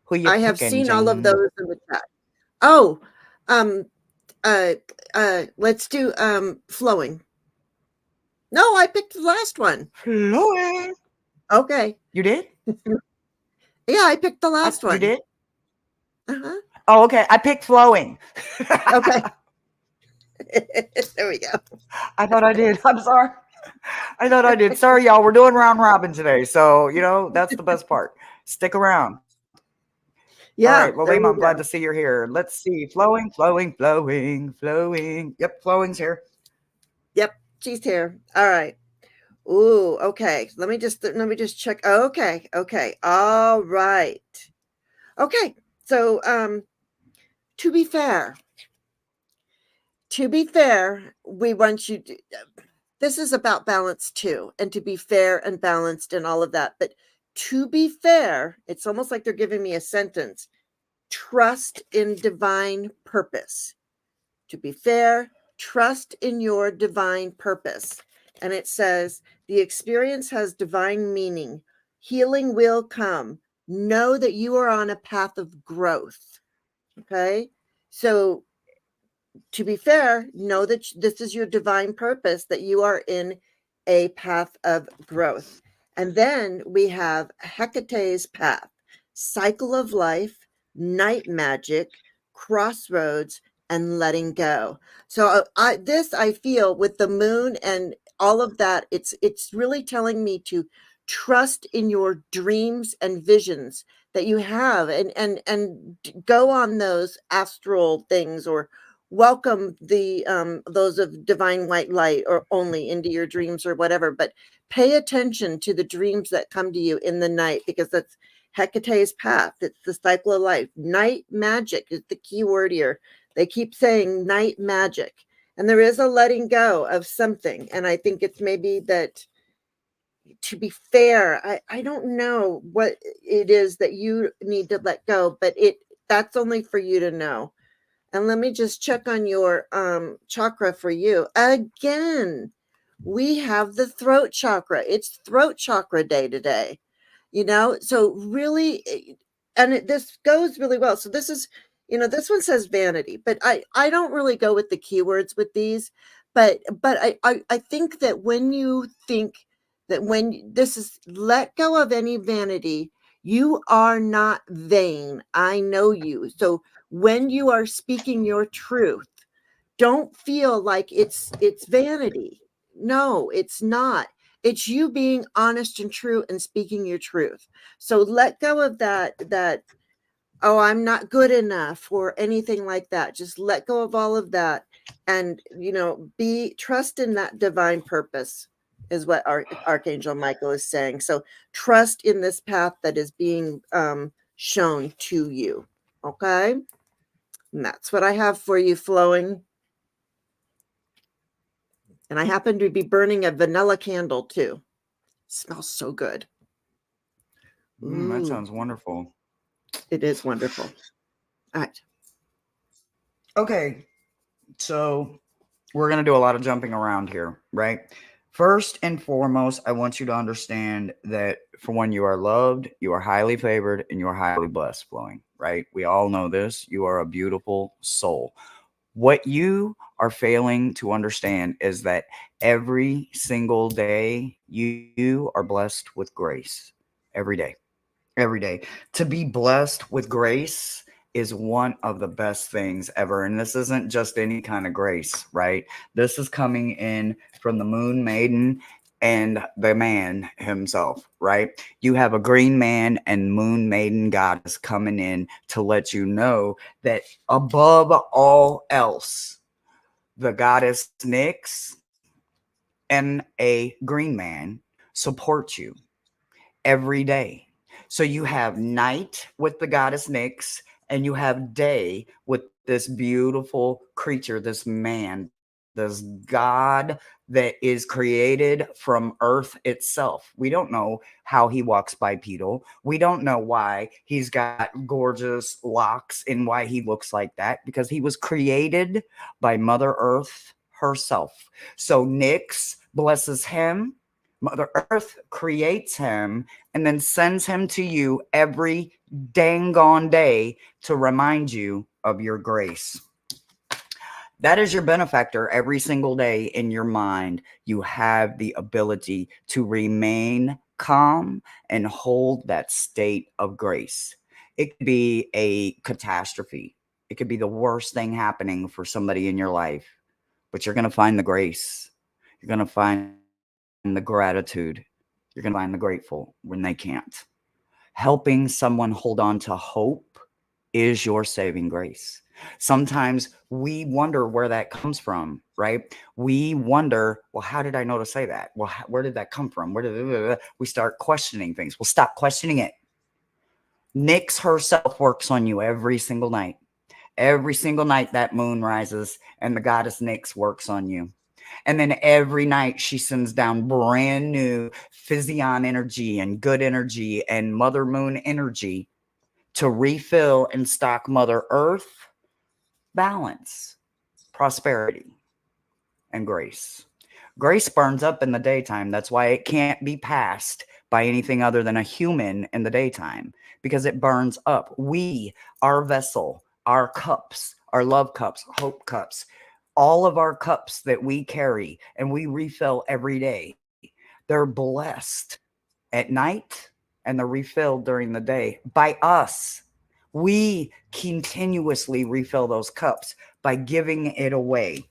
Who you I have picking, seen all of Jane? those in the chat. Oh, um, let's do flowing. No, I picked the last one. Flowing. Okay. You did? Yeah, I picked the last You one. did? Uh-huh. Oh, okay. I picked Flowing. Okay. There we go. I thought I did. I'm sorry. I thought I did. Sorry, y'all. We're doing round robin today. So, that's the best part. Stick around. All right, Yeah, there Lalima, I'm you glad to go. see you're here. Let's see. Flowing, flowing, flowing, flowing. Yep, Flowing's here. Yep, she's here. All right. Ooh, okay. Let me just check. Okay, okay. All right. Okay. So, to be fair, we want you to, this is about balance too, and to be fair and balanced and all of that. But to be fair, it's almost like they're giving me a sentence. Trust in divine purpose. To be fair, trust in your divine purpose. And it says, the experience has divine meaning. Healing will come. Know that you are on a path of growth. Okay. So, to be fair, know that this is your divine purpose, that you are in a path of growth. And then we have Hecate's path, cycle of life, night magic, crossroads, and letting go. So I feel with the moon and all of that, it's really telling me to trust in your dreams and visions that you have, and go on those astral things, or welcome the those of divine white light or only into your dreams or whatever. But pay attention to the dreams that come to you in the night, because that's Hecate's path. It's the cycle of life. Night magic is the key word here. They keep saying night magic, and there is a letting go of something. And I think it's maybe that, to be fair, I don't know what it is that you need to let go, but that's only for you to know. And let me just check on your chakra for you. Again, we have the throat chakra. It's throat chakra day today. So really, this goes really well. So this is, this one says vanity, but I don't really go with the keywords with these. But I think that when you think that, when this is, let go of any vanity, you are not vain. I know you. So when you are speaking your truth, don't feel like it's vanity. No, it's not. It's you being honest and true and speaking your truth. So let go of that, oh, I'm not good enough or anything like that. Just let go of all of that, and be trust in that divine purpose, is what Archangel Michael is saying. So trust in this path that is being shown to you. Okay? And that's what I have for you, Flowing. And I happen to be burning a vanilla candle too. Smells so good. That Ooh, sounds wonderful. it is wonderful. All right. Okay, so we're going to do a lot of jumping around here, right? First and foremost, I want you to understand that for when you are loved, you are highly favored, and you are highly blessed, Flowing, right? We all know this. You are a beautiful soul. What you are failing to understand is that every single day you are blessed with grace. Every day. Every day. To be blessed with grace is one of the best things ever. And this isn't just any kind of grace, right? This is coming in from the moon maiden and the man himself, right? You have a green man and moon maiden goddess coming in to let you know that above all else, the goddess Nyx and a green man support you every day. So you have night with the goddess Nyx, and you have day with this beautiful creature, this man, this God that is created from earth itself. We don't know how he walks bipedal. We don't know why he's got gorgeous locks and why he looks like that, because he was created by Mother Earth herself. So Nyx blesses him. Mother Earth creates him and then sends him to you every dang gone day to remind you of your grace. That is your benefactor every single day in your mind. You have the ability to remain calm and hold that state of grace. It could be a catastrophe, it could be the worst thing happening for somebody in your life, but you're going to find the grace. You're going to find the gratitude. You're going to find the grateful when they can't. Helping someone hold on to hope is your saving grace. Sometimes we wonder where that comes from, right? We wonder, well, how did I know to say that? Well, where did that come from? Where did we start questioning things? Well, stop questioning it. Nyx herself works on you every single night. Every single night that moon rises and the goddess Nyx works on you. And then every night she sends down brand new Physion energy and good energy and Mother Moon energy to refill and stock Mother Earth, balance, prosperity, and grace. Grace burns up in the daytime. That's why it can't be passed by anything other than a human in the daytime, because it burns up. We, our vessel, our cups, our love cups, hope cups, all of our cups that we carry and we refill every day, they're blessed at night and they're refilled during the day by us. We continuously refill those cups by giving it away.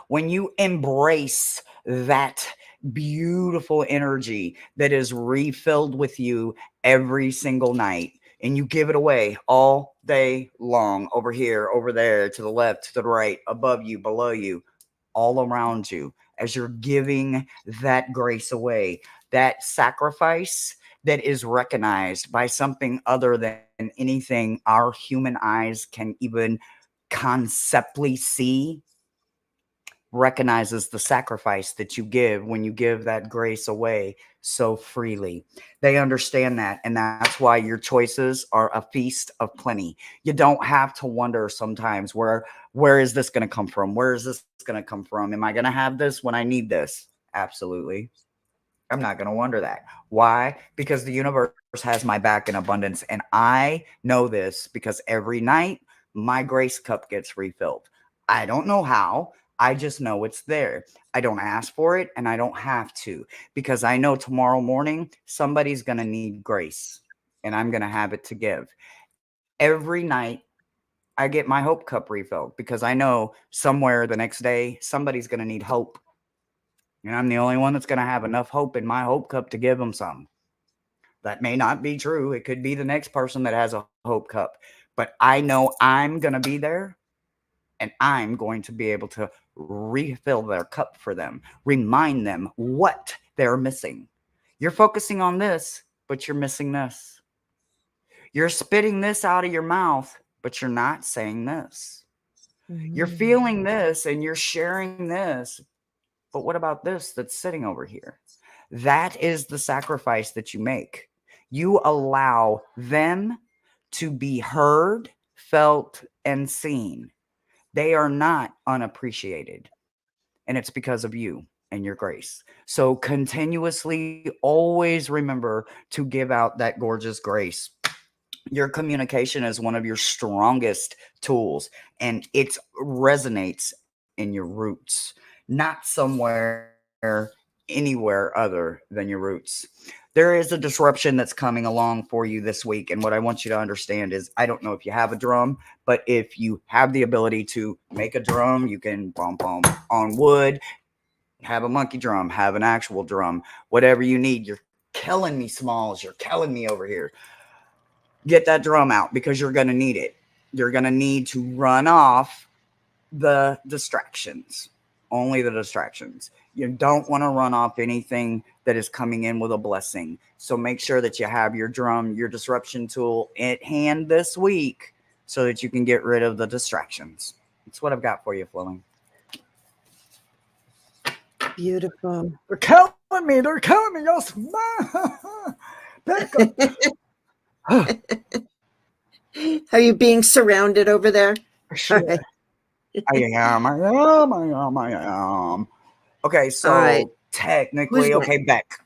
When you embrace that beautiful energy that is refilled with you every single night, and you give it away all day long, over here, over there, to the left, to the right, above you, below you, all around you, as you're giving that grace away, that sacrifice that is recognized by something other than anything our human eyes can even conceptually see, recognizes the sacrifice that you give when you give that grace away so freely. They understand that, and that's why your choices are a feast of plenty. You don't have to wonder sometimes, where is this going to come from? Where is this going to come from? Am I going to have this when I need this? Absolutely. I'm not going to wonder that. Why? Because the universe has my back in abundance. And I know this because every night my grace cup gets refilled. I don't know how. I just know it's there. I don't ask for it and I don't have to, because I know tomorrow morning somebody's going to need grace and I'm going to have it to give. Every night I get my hope cup refilled because I know somewhere the next day somebody's going to need hope. And I'm the only one that's going to have enough hope in my hope cup to give them some. That may not be true. It could be the next person that has a hope cup. But I know I'm going to be there and I'm going to be able to refill their cup for them, remind them what they're missing. You're focusing on this, but you're missing this. You're spitting this out of your mouth, but you're not saying this. You're feeling this and you're sharing this, but what about this that's sitting over here? That is the sacrifice that you make. You allow them to be heard, felt, and seen. They are not unappreciated. And it's because of you and your grace. So continuously always remember to give out that gorgeous grace. Your communication is one of your strongest tools, and it resonates in your roots, not somewhere anywhere other than your roots. There is a disruption that's coming along for you this week, and what I want you to understand is, I don't know if you have a drum, but if you have the ability to make a drum, you can bomb bomb on wood, have a monkey drum, have an actual drum, whatever you need. You're killing me, Smalls. You're killing me over here. Get that drum out because you're going to need it. You're going to need to run off the distractions. Only the distractions. You don't want to run off anything that is coming in with a blessing. So make sure that you have your drum, your disruption tool at hand this week so that you can get rid of the distractions. That's what I've got for you, Flowing. Beautiful. They're killing me. They're killing me. Yes. Back up. Are you being surrounded over there? All Shit. right. I am. Okay, All right. so Who's technically, next? okay, Beck.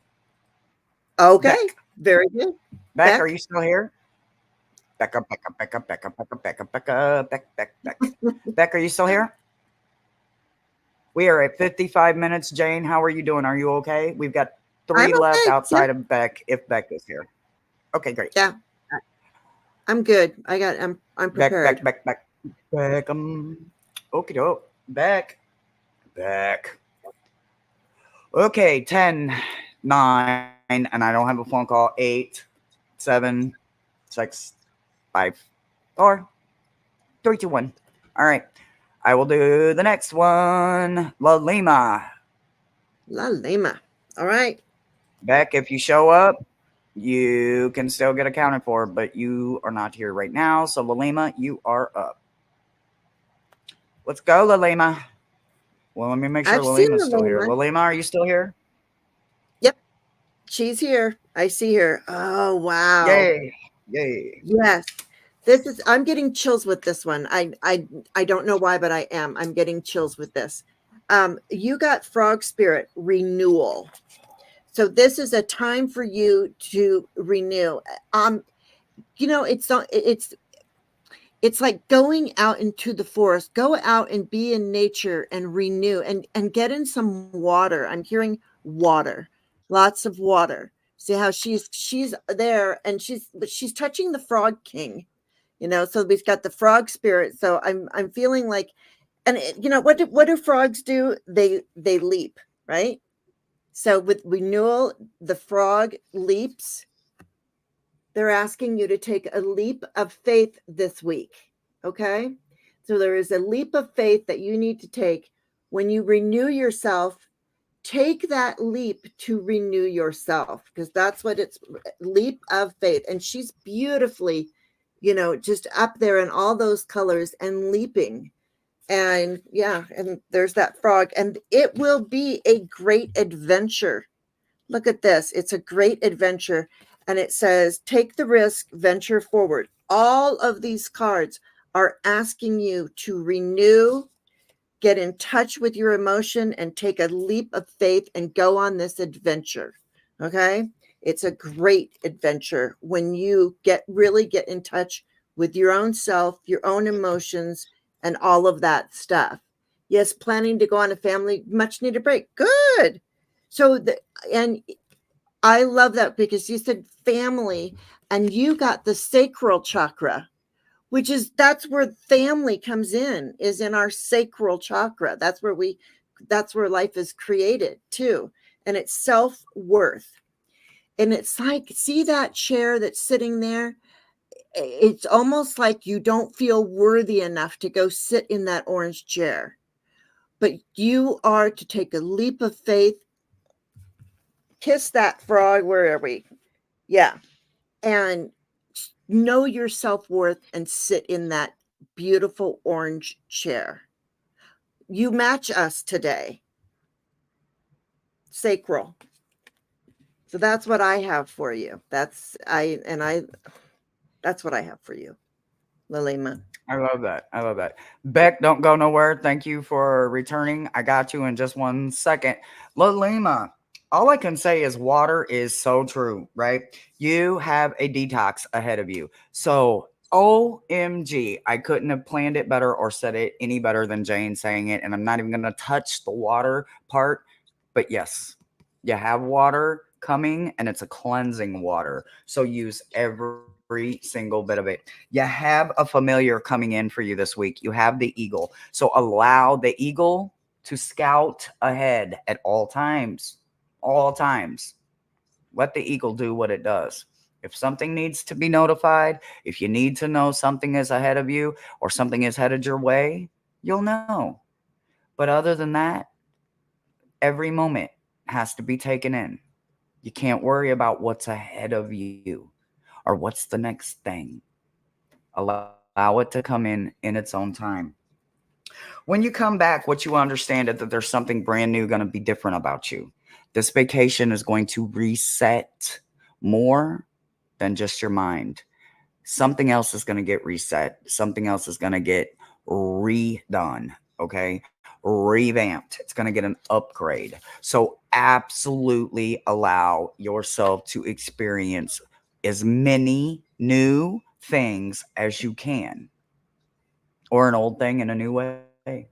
Okay. Beck. Very good. Beck, are Beck. you still here? Beck up, Beck up, Beck up, Beck up, Beck up, Beck up, Beck up, Beck. Beck, are you still here? We are at 55 minutes. Jane, how are you doing? Are you okay? We've got I'm 3 left okay. outside of Beck, if Beck is here. Okay, great. Yeah. I'm good. I'm Beck, prepared. Beck. Okie doke. Beck. Okay, 10, 9, and I don't have a phone call. 8, 7, 6, 5, 4, 3, 2, 1. All right. I will do the next one. La Lima. La Lima. All right. Beck, if you show up, you can still get accounted for, but you are not here right now. So, La Lima, you are up. Let's go, La Lima. Well, let me make sure I've La seen Lima's La still here. Lima. La Lima, are you still here? Yep. She's here. I see her. Oh, wow. Yay. Yay. Yes. I'm getting chills with this one. I don't know why, but I am. I'm getting chills with this. You got Frog Spirit renewal. So this is a time for you to renew. It's like going out into the forest. Go out and be in nature and renew and get in some water. I'm hearing water. Lots of water. See how she's there and she's touching the Frog King. So we've got the frog spirit. So I'm feeling like, and what do frogs do? They leap, right? So with renewal, the frog leaps. They're asking you to take a leap of faith this week. Okay. So there is a leap of faith that you need to take when you renew yourself. Take that leap to renew yourself, because that's what it's, leap of faith. And she's beautifully, just up there in all those colors and leaping. And yeah, and there's that frog, and it will be a great adventure. Look at this. It's a great adventure. And it says, take the risk, venture forward. All of these cards are asking you to renew, get in touch with your emotion, and take a leap of faith and go on this adventure. Okay. It's a great adventure when you really get in touch with your own self, your own emotions, and all of that stuff. Yes, planning to go on a family much needed break. Good. So and I love that, because you said family and you got the sacral chakra, that's where family comes in, is in our sacral chakra. That's where life is created too. And it's self-worth. And it's like, see that chair that's sitting there? It's almost like you don't feel worthy enough to go sit in that orange chair. But you are to take a leap of faith, kiss that frog. Where are we? Yeah. And know your self-worth and sit in that beautiful orange chair. You match us today. Sacral. So that's what I have for you. That's what I have for you, Lilima. I love that. I love that. Beck, don't go nowhere. Thank you for returning. I got you in just 1 second. Lima, all I can say is water is so true, right? You have a detox ahead of you. So, OMG, I couldn't have planned it better or said it any better than Jane saying it. And I'm not even going to touch the water part. But yes, you have water coming, and it's a cleansing water. So use every single bit of it. You have a familiar coming in for you this week. You have the eagle. So allow the eagle to scout ahead at all times. All times. Let the eagle do what it does. If something needs to be notified, if you need to know something is ahead of you or something is headed your way, you'll know. But other than that, every moment has to be taken in. You can't worry about what's ahead of you or what's the next thing. Allow it to come in its own time. When you come back, what you understand is that there's something brand new going to be different about you. This vacation is going to reset more than just your mind. Something else is going to get reset. Something else is going to get redone. Okay. Revamped. It's going to get an upgrade. So, absolutely allow yourself to experience as many new things as you can, or an old thing in a new way,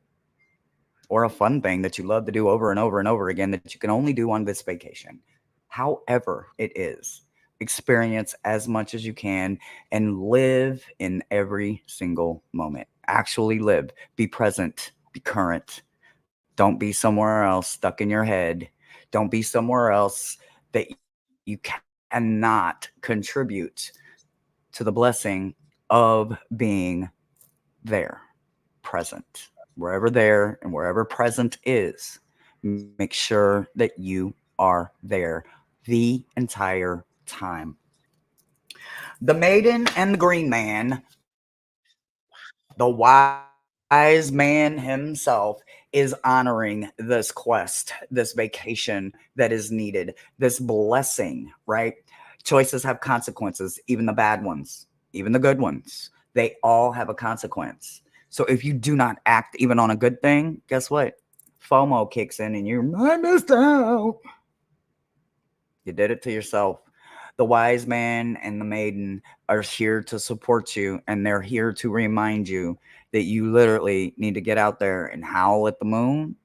or a fun thing that you love to do over and over and over again that you can only do on this vacation. However, it is, experience as much as you can and live in every single moment. Actually live, be present, be current. Don't be somewhere else stuck in your head. Don't be somewhere else that you cannot contribute to the blessing of being there, present. Wherever there and wherever present is, make sure that you are there the entire time. The maiden and the green man, the wise man himself, is honoring this quest, this vacation that is needed, this blessing, right? Choices have consequences, even the bad ones, even the good ones. They all have a consequence. So if you do not act even on a good thing, guess what? FOMO kicks in and you're, I missed out. You did it to yourself. The wise man and the maiden are here to support you, and they're here to remind you that you literally need to get out there and howl at the moon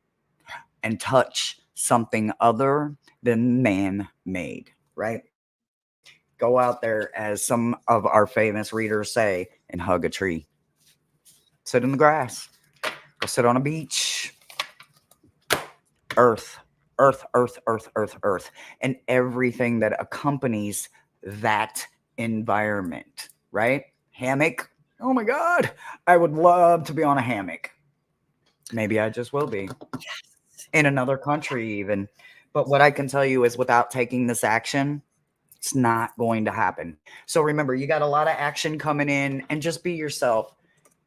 and touch something other than man made, right? Go out there, as some of our famous readers say, and hug a tree. Sit in the grass, go sit on a beach. Earth, earth, earth, earth, earth, earth, and everything that accompanies that environment, right? Hammock. Oh my God. I would love to be on a hammock. Maybe I just will be in another country, even. But what I can tell you is without taking this action, it's not going to happen. So remember, you got a lot of action coming in, and just be yourself.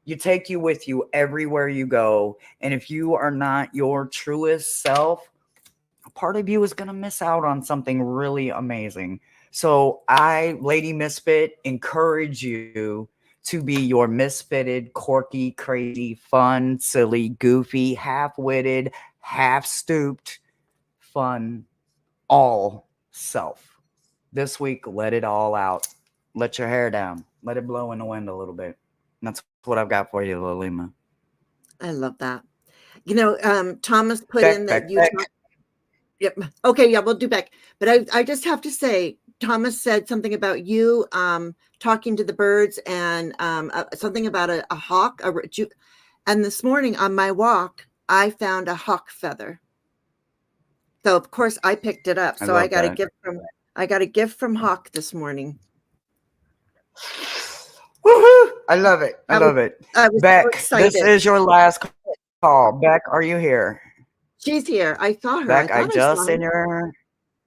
You take you with you everywhere you go. And if you are not your truest self, a part of you is going to miss out on something really amazing. So I, Lady Misfit, encourage you to be your misfitted, quirky, crazy, fun, silly, goofy, half-witted, half-stooped, fun, all self. This week, let it all out. Let your hair down. Let it blow in the wind a little bit. And that's what I've got for you, Lolima. I love that. Thomas put Beck, in Beck, that you Beck. talk. Yep. Okay, yeah, we'll do back. But I just have to say, Thomas said something about you talking to the birds and something about a hawk. And this morning on my walk, I found a hawk feather. So of course I picked it up. I So love that. I got a gift from Hawk this morning. Woohoo! I love it. I I was love it. I was so Beck, this excited. is your last call. Beck, are you here? She's here. I saw her. Beck, I I thought I just saw in her.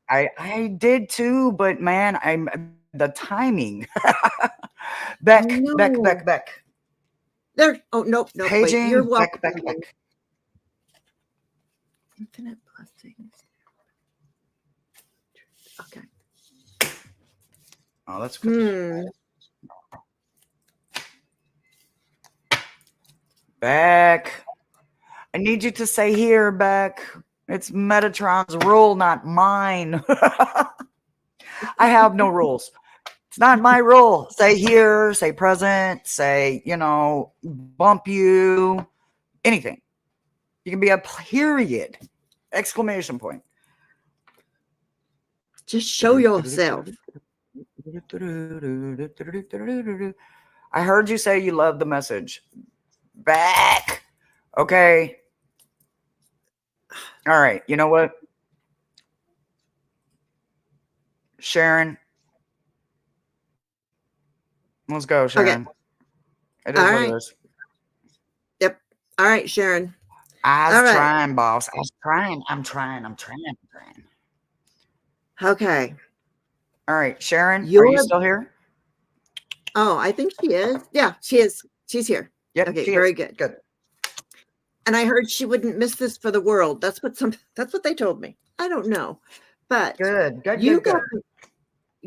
your I did too, but man, I'm the timing. I Beck, Beck, Beck, know. Beck. There. Oh, nope, nope. Wait. You're Paging, welcome. Beck, Beck, Beck. Infinite blessings. Okay. Oh, that's good. Beck, I need you to say here, Beck. It's Metatron's rule, not mine. I have no rules. It's not my rule. Say here, say present, say, bump you, anything. You can be a period, exclamation point. Just show yourself. I heard you say you love the message. Back. Okay. All right. You know what? Sharon. Let's go, Sharon. Okay. It is All what it right. is. Yep. All right, Sharon. I All was right. trying, boss. I was trying. I'm trying. Okay. All right, Sharon, are you Your still here? Oh, I think she is. Yeah, she is. She's here. Yep, Okay, she is. very good. Good. And I heard she wouldn't miss this for the world. That's what they told me. I don't know. But Good. Good. you Good. got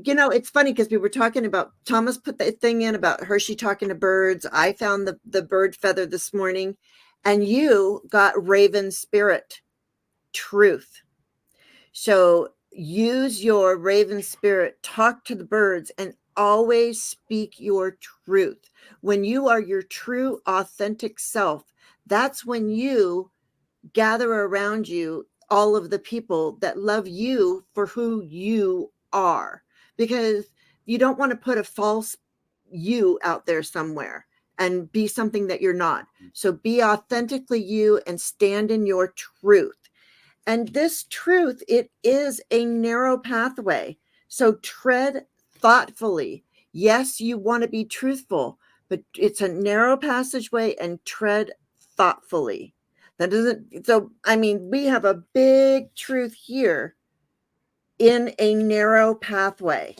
Good. it's funny because we were talking about Thomas put the thing in about Hershey talking to birds. I found the bird feather this morning, and you got raven spirit truth. So use your raven spirit, talk to the birds, and always speak your truth. When you are your true, authentic self, that's when you gather around you all of the people that love you for who you are. Because you don't want to put a false you out there somewhere and be something that you're not. So be authentically you and stand in your truth. And this truth, it is a narrow pathway. So tread thoughtfully. Yes, you want to be truthful, but it's a narrow passageway and tread thoughtfully. That doesn't, so, I mean, we have a big truth here in a narrow pathway.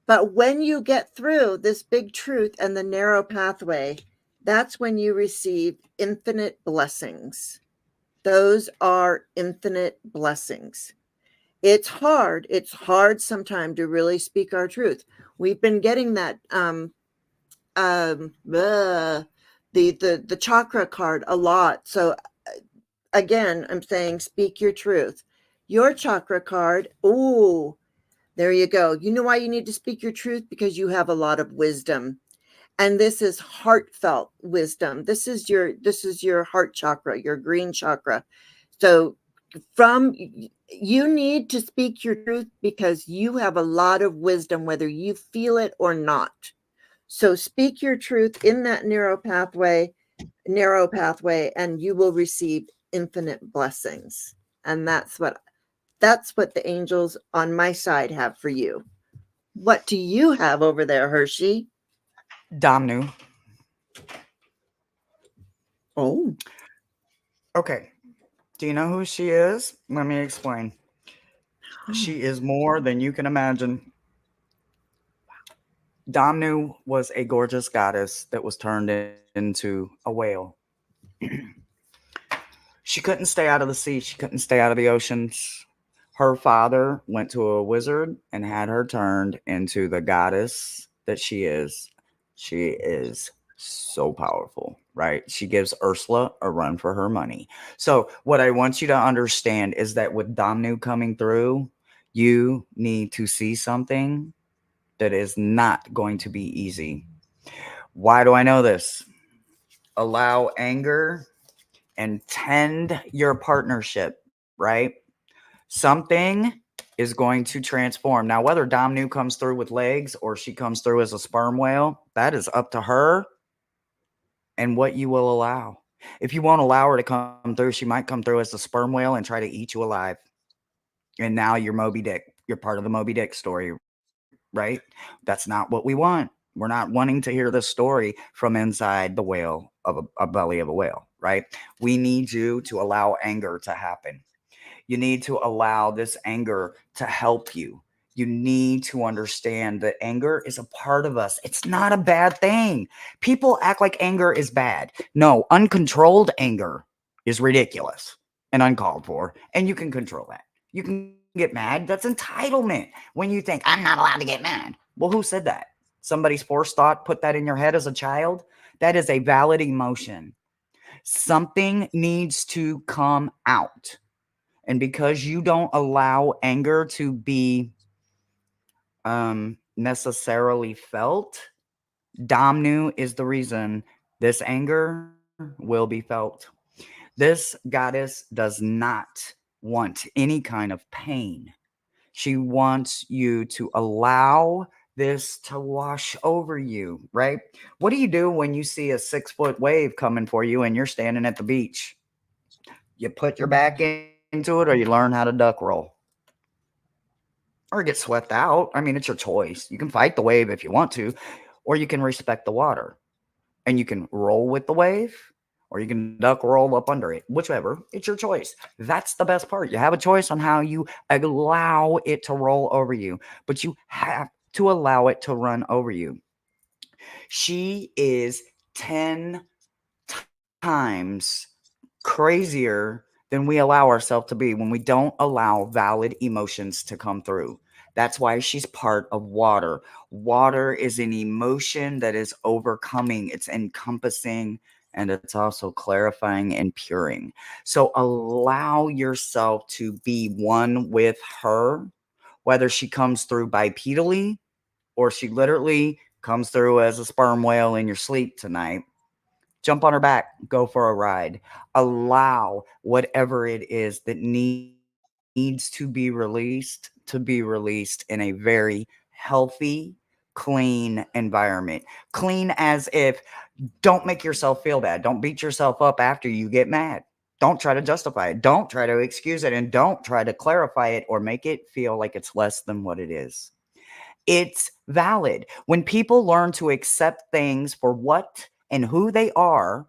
But when you get through this big truth and the narrow pathway, that's when you receive infinite blessings. Those are infinite blessings. It's hard. It's hard sometimes to really speak our truth. We've been getting that the chakra card a lot. So again, I'm saying speak your truth. Your chakra card, ooh, there you go. You know why you need to speak your truth? Because you have a lot of wisdom. And this is heartfelt wisdom. This is your heart chakra, your green chakra. So from you need to speak your truth because you have a lot of wisdom whether you feel it or not. So speak your truth in that narrow pathway, and you will receive infinite blessings. And that's what the angels on my side have for you. What do you have over there, Hershey? Domnu. Oh. Okay. Do you know who she is? Let me explain. She is more than you can imagine. Domnu was a gorgeous goddess that was turned into a whale. She couldn't stay out of the sea. She couldn't stay out of the oceans. Her father went to a wizard and had her turned into the goddess that she is. She is so powerful, right? She gives Ursula a run for her money. So, what I want you to understand is that with Domnu coming through, you need to see something that is not going to be easy. Why do I know this? Allow anger and tend your partnership, right? Something is going to transform. Now, whether Domnu comes through with legs or she comes through as a sperm whale, that is up to her and what you will allow. If you won't allow her to come through, she might come through as a sperm whale and try to eat you alive. And now you're Moby Dick. You're part of the Moby Dick story, right? That's not what we want. We're not wanting to hear this story from inside the whale of a belly of a whale, right? We need you to allow anger to happen. You need to allow this anger to help you. You need to understand that anger is a part of us. It's not a bad thing. People act like anger is bad. No, uncontrolled anger is ridiculous and uncalled for, and you can control that. You can get mad. That's entitlement. When you think, I'm not allowed to get mad. Well, who said that? Somebody's forethought put that in your head as a child? That is a valid emotion. Something needs to come out. And because you don't allow anger to be necessarily felt, Domnu is the reason this anger will be felt. This goddess does not want any kind of pain. She wants you to allow this to wash over you, right? What do you do when you see a 6 foot wave coming for you and you're standing at the beach? You put your back into it or you learn how to duck roll or get swept out. I mean, it's your choice. You can fight the wave if you want to, or you can respect the water and you can roll with the wave, or you can duck roll up under it, whichever. It's your choice. That's the best part. You have a choice on how you allow it to roll over you, but you have to allow it to run over you. She is 10 times crazier than we allow ourselves to be when we don't allow valid emotions to come through. That's why she's part of water. Water is an emotion that is overcoming, it's encompassing, and it's also clarifying and puring. So allow yourself to be one with her, whether she comes through bipedally or she literally comes through as a sperm whale in your sleep tonight. Jump on her back, go for a ride. Allow whatever it is that needs to be released in a very healthy, clean environment. Clean as if don't make yourself feel bad. Don't beat yourself up after you get mad. Don't try to justify it. Don't try to excuse it. And don't try to clarify it or make it feel like it's less than what it is. It's valid. When people learn to accept things for what and who they are,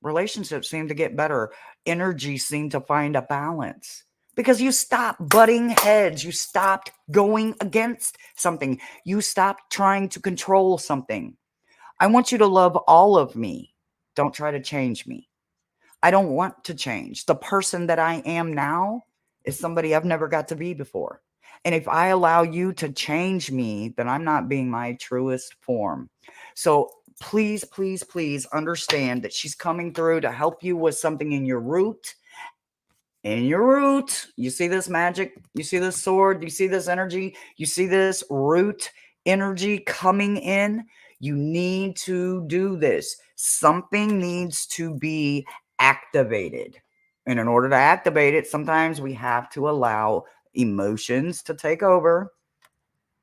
relationships seem to get better. Energy seem to find a balance because you stop butting heads. You stopped going against something. You stopped trying to control something. I want you to love all of me. Don't try to change me. I don't want to change. The person that I am now is somebody I've never got to be before. And if I allow you to change me, then I'm not being my truest form. So please, please, please understand that she's coming through to help you with something in your root. In your root, you see this magic, you see this sword, you see this energy, you see this root energy coming in. You need to do this. Something needs to be activated. And in order to activate it, sometimes we have to allow emotions to take over.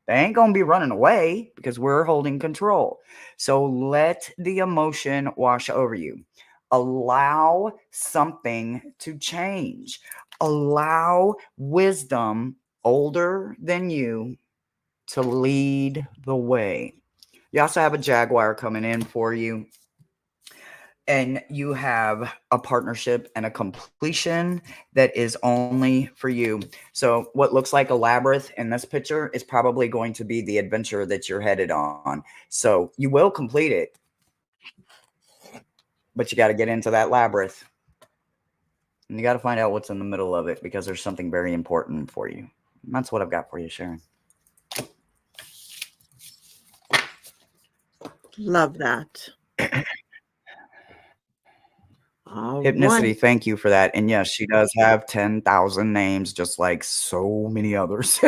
They ain't going to be running away because we're holding control. So let the emotion wash over you. Allow something to change. Allow wisdom older than you to lead the way. You also have a jaguar coming in for you, and you have a partnership and a completion that is only for you. So what looks like a labyrinth in this picture is probably going to be the adventure that you're headed on. So you will complete it, but you got to get into that labyrinth, and you got to find out what's in the middle of it because there's something very important for you. And that's what I've got for you, Sharon. Love that. All Hypnicity, right. thank you for that. And yes, she does have 10,000 names, just like so many others.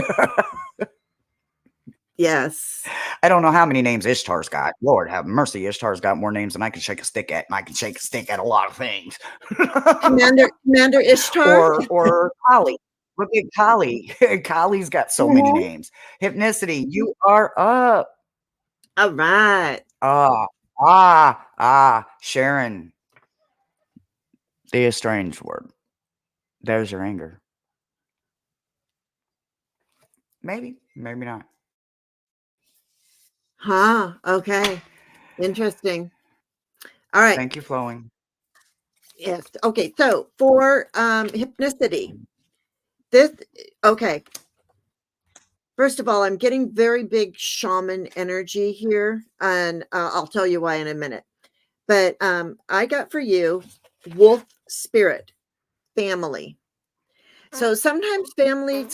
Yes. I don't know how many names Ishtar's got. Lord have mercy, Ishtar's got more names than I can shake a stick at, and I can shake a stick at a lot of things. Commander Ishtar. or Kali. Look at Kali. Kali's got so many Mhm. names. Hypnicity, you are up. All right. Sharon, the estranged word. There's your anger. Maybe, maybe not. Huh. Okay. Interesting. All right. Thank you, Flowing. Yes. Okay. So for hypnicity, this, okay. First of all, I'm getting very big shaman energy here, and I'll tell you why in a minute. But I got for you wolf spirit family. So sometimes family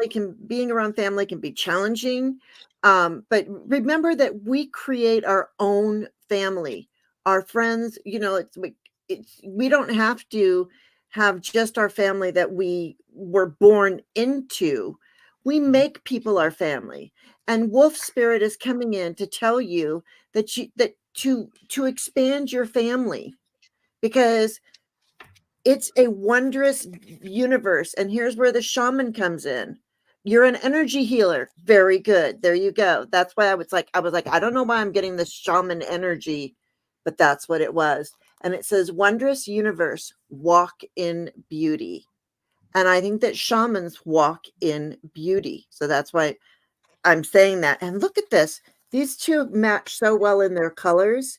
can being around family can be challenging. But remember that we create our own family, our friends, it's we don't have to have just our family that we were born into. We make people our family. And wolf spirit is coming in to tell you that to expand your family because it's a wondrous universe. And here's where the shaman comes in. You're an energy healer. Very good. There you go. That's why I was like, I don't know why I'm getting this shaman energy, but that's what it was. And it says, wondrous universe, walk in beauty. And I think that shamans walk in beauty. So that's why I'm saying that. And look at this. These two match so well in their colors.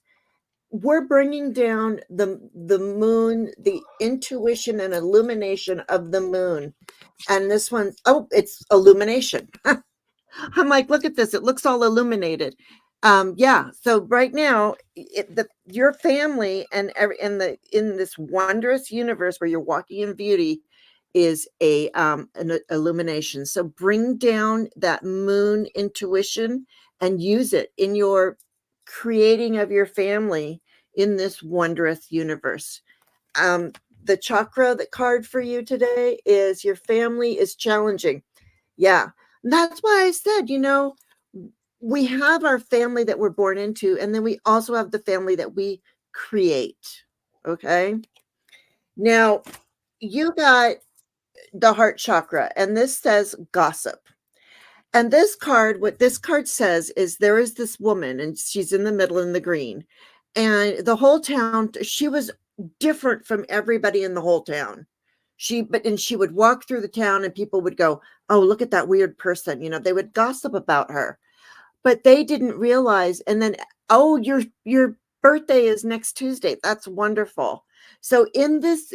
we're bringing down the moon, the intuition and illumination of the moon. And this one, oh, it's illumination. I'm like, look at this. It looks all illuminated. Yeah. So right now, your family and in this wondrous universe where you're walking in beauty is an illumination. So bring down that moon intuition and use it in your creating of your family in this wondrous universe. Um, the chakra that card for you today is your family is challenging. Yeah. That's why I said, we have our family that we're born into, and then we also have the family that we create. Okay. Now, you got the heart chakra, and this says gossip. And what this card says is there is this woman, and she's in the middle in the green. And the whole town, she was different from everybody in the whole town. And she would walk through the town and people would go, oh, look at that weird person. They would gossip about her, but they didn't realize. And then, oh, your birthday is next Tuesday. That's wonderful. So in this,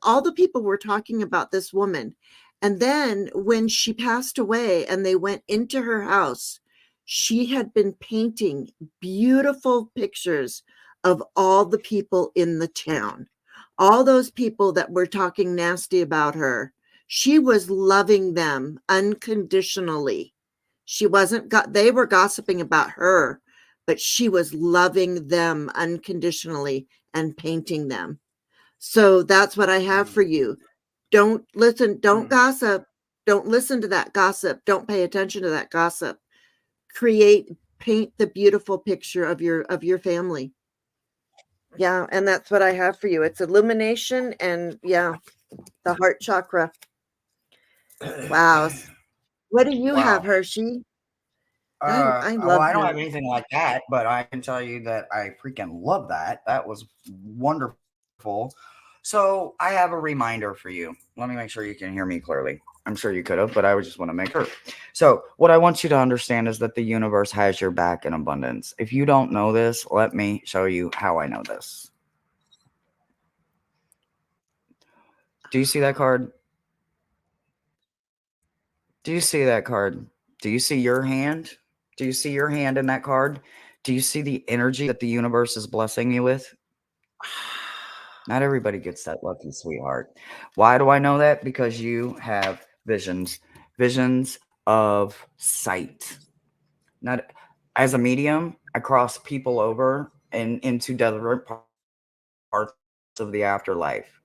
all the people were talking about this woman. And then when she passed away and they went into her house, she had been painting beautiful pictures of all the people in the town, all those people that were talking nasty about her. She was loving them unconditionally. She wasn't they were gossiping about her, but she was loving them unconditionally and painting them. So that's what I have for you. Don't listen, don't gossip. Don't listen to that gossip. Don't pay attention to that gossip. Paint the beautiful picture of your family. Yeah, and that's what I have for you. It's illumination and yeah, the heart chakra. Wow. What do you have, Wow. Hershey? I Well, love I don't your have anything like that, but I can tell you that I freaking love that. That was wonderful. So I have a reminder for you. Let me make sure you can hear me clearly. I'm sure you could have, but I would just want to make sure. So, what I want you to understand is that the universe has your back in abundance. If you don't know this, let me show you how I know this. Do you see that card? Do you see that card? Do you see your hand? Do you see your hand in that card? Do you see the energy that the universe is blessing you with? Not everybody gets that lucky, sweetheart. Why do I know that? Because you have visions of sight. Not as a medium, I cross people over and into different parts of the afterlife.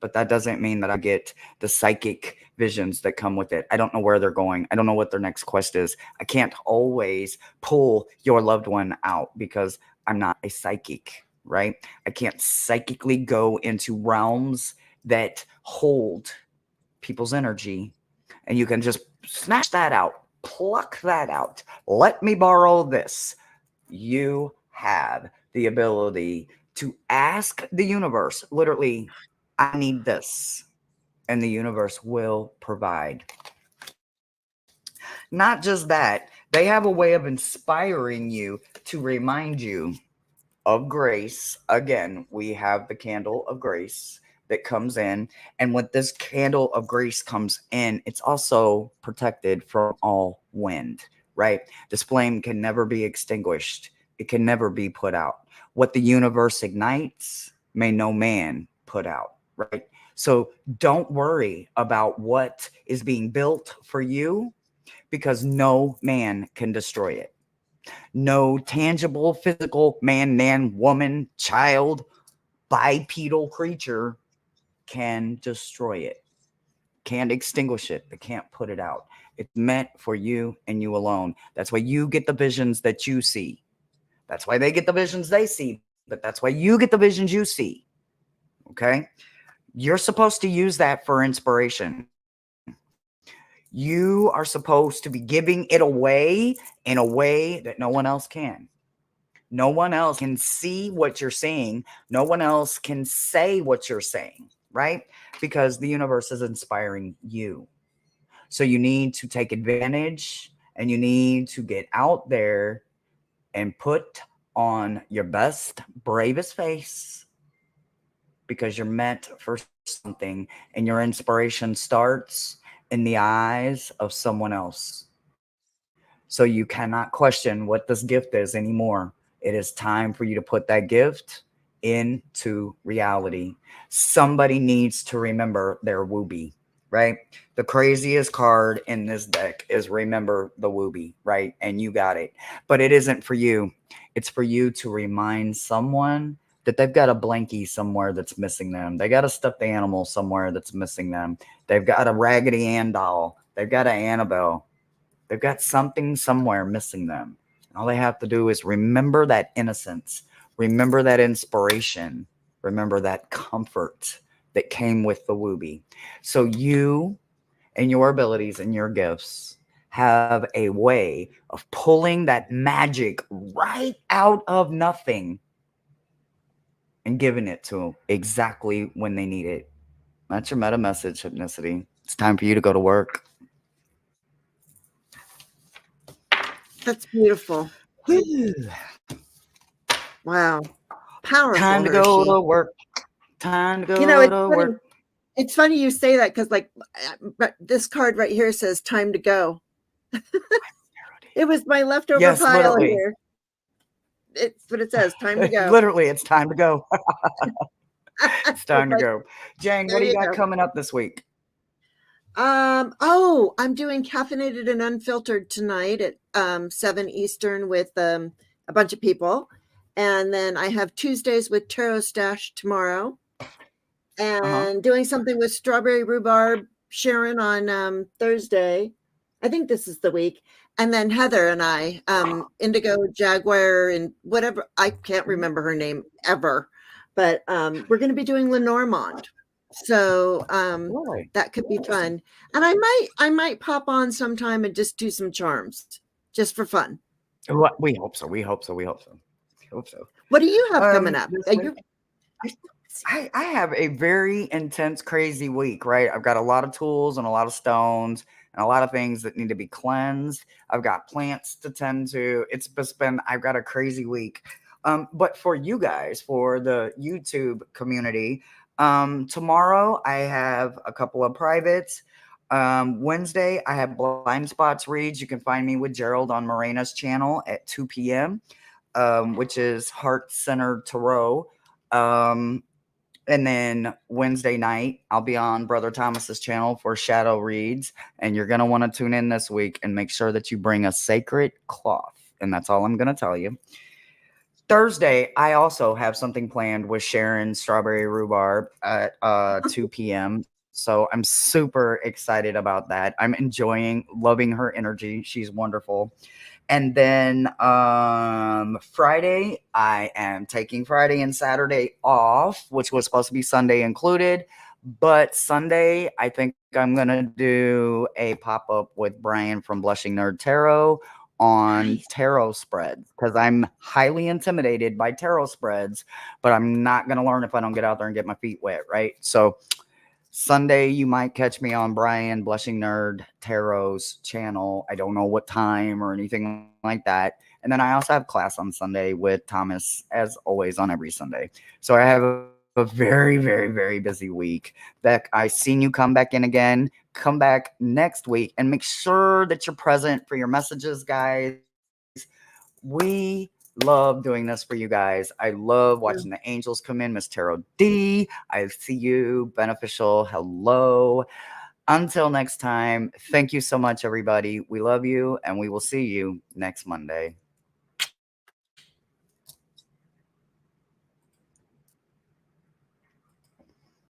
But that doesn't mean that I get the psychic visions that come with it. I don't know where they're going. I don't know what their next quest is. I can't always pull your loved one out because I'm not a psychic, right? I can't psychically go into realms that hold people's energy, and you can just snatch that out, pluck that out. Let me borrow this. You have the ability to ask the universe, literally, I need this, and the universe will provide. Not just that, they have a way of inspiring you to remind you of grace. Again, we have the candle of grace that comes in. And when this candle of grace comes in, it's also protected from all wind, right? This flame can never be extinguished, it can never be put out. What the universe ignites, may no man put out, right? So don't worry about what is being built for you because no man can destroy it. No tangible, physical man, woman, child, bipedal creature can destroy it, can't extinguish it, they can't put it out. It's meant for you and you alone. That's why you get the visions that you see. That's why they get the visions they see, but that's why you get the visions you see. Okay? You're supposed to use that for inspiration. You are supposed to be giving it away in a way that no one else can. No one else can see what you're seeing. No one else can say what you're saying, right? Because the universe is inspiring you. So you need to take advantage and you need to get out there and put on your best, bravest face because you're meant for something and your inspiration starts in the eyes of someone else. So you cannot question what this gift is anymore. It is time for you to put that gift into reality. Somebody needs to remember their wooby, right? The craziest card in this deck is remember the wooby, right? And you got it. But it isn't for you. It's for you to remind someone that they've got a blankie somewhere that's missing them. They got a stuffed animal somewhere that's missing them. They've got a Raggedy Ann doll. They've got an Annabelle. They've got something somewhere missing them. All they have to do is remember that innocence, remember that inspiration, remember that comfort that came with the wooby. So you and your abilities and your gifts have a way of pulling that magic right out of nothing and giving it to them exactly when they need it. That's your meta message, Hypnicity. It's time for you to go to work. That's beautiful. Wow. Powerful, Time to go Hershey. to work. Time to You know, go it's to funny. work. It's funny you say that because, like, but this card right here says "time to go." It was my leftover Yes, pile literally. here. It's what it says. Time to go. Literally, it's time to go. It's So, time to but go. Jang, there what do you you got go. coming up this week? Oh, I'm doing caffeinated and unfiltered tonight at 7 Eastern with a bunch of people. And then I have Tuesdays with Tarot Stash tomorrow. Uh-huh. And doing something with Strawberry Rhubarb Sharon on Thursday. I think this is the week. And then Heather and I, Indigo Jaguar and whatever, I can't remember her name ever, but we're going to be doing Lenormand. So Really? that could be fun. And I might pop on sometime and just do some charms just for fun. We hope so. We hope so. We hope so. We hope so. What do you have coming up? This week, I have a very intense, crazy week, right? I've got a lot of tools and a lot of stones and a lot of things that need to be cleansed. I've got plants to tend to. It's just been, I've got a crazy week. But for you guys, for the YouTube community, tomorrow I have a couple of privates. Wednesday, I have blind spots reads. You can find me with Gerald on Morena's channel at 2 p.m., which is Heart Centered Tarot. And then Wednesday night, I'll be on Brother Thomas's channel for Shadow Reads. And you're going to want to tune in this week and make sure that you bring a sacred cloth. And that's all I'm going to tell you. Thursday, I also have something planned with Sharon Strawberry Rhubarb at 2 p.m. So I'm super excited about that. I'm enjoying, loving her energy. She's wonderful. And then Friday, I am taking Friday and Saturday off, which was supposed to be Sunday included. But Sunday, I think I'm going to do a pop up with Brian from Blushing Nerd Tarot on tarot spreads because I'm highly intimidated by tarot spreads, but I'm not going to learn if I don't get out there and get my feet wet, right? So Sunday, you might catch me on Brian Blushing Nerd Tarot's channel. I don't know what time or anything like that. And then I also have class on Sunday with Thomas, as always, on every Sunday. So I have a very, very, very busy week. Beck, I seen you come back in again. Come back next week and make sure that you're present for your messages, guys. We love doing this for you guys. I love watching the angels come in. Miss Tarot D, I see you. Beneficial, hello. Until next time, thank you so much, everybody. We love you, and we will see you next Monday.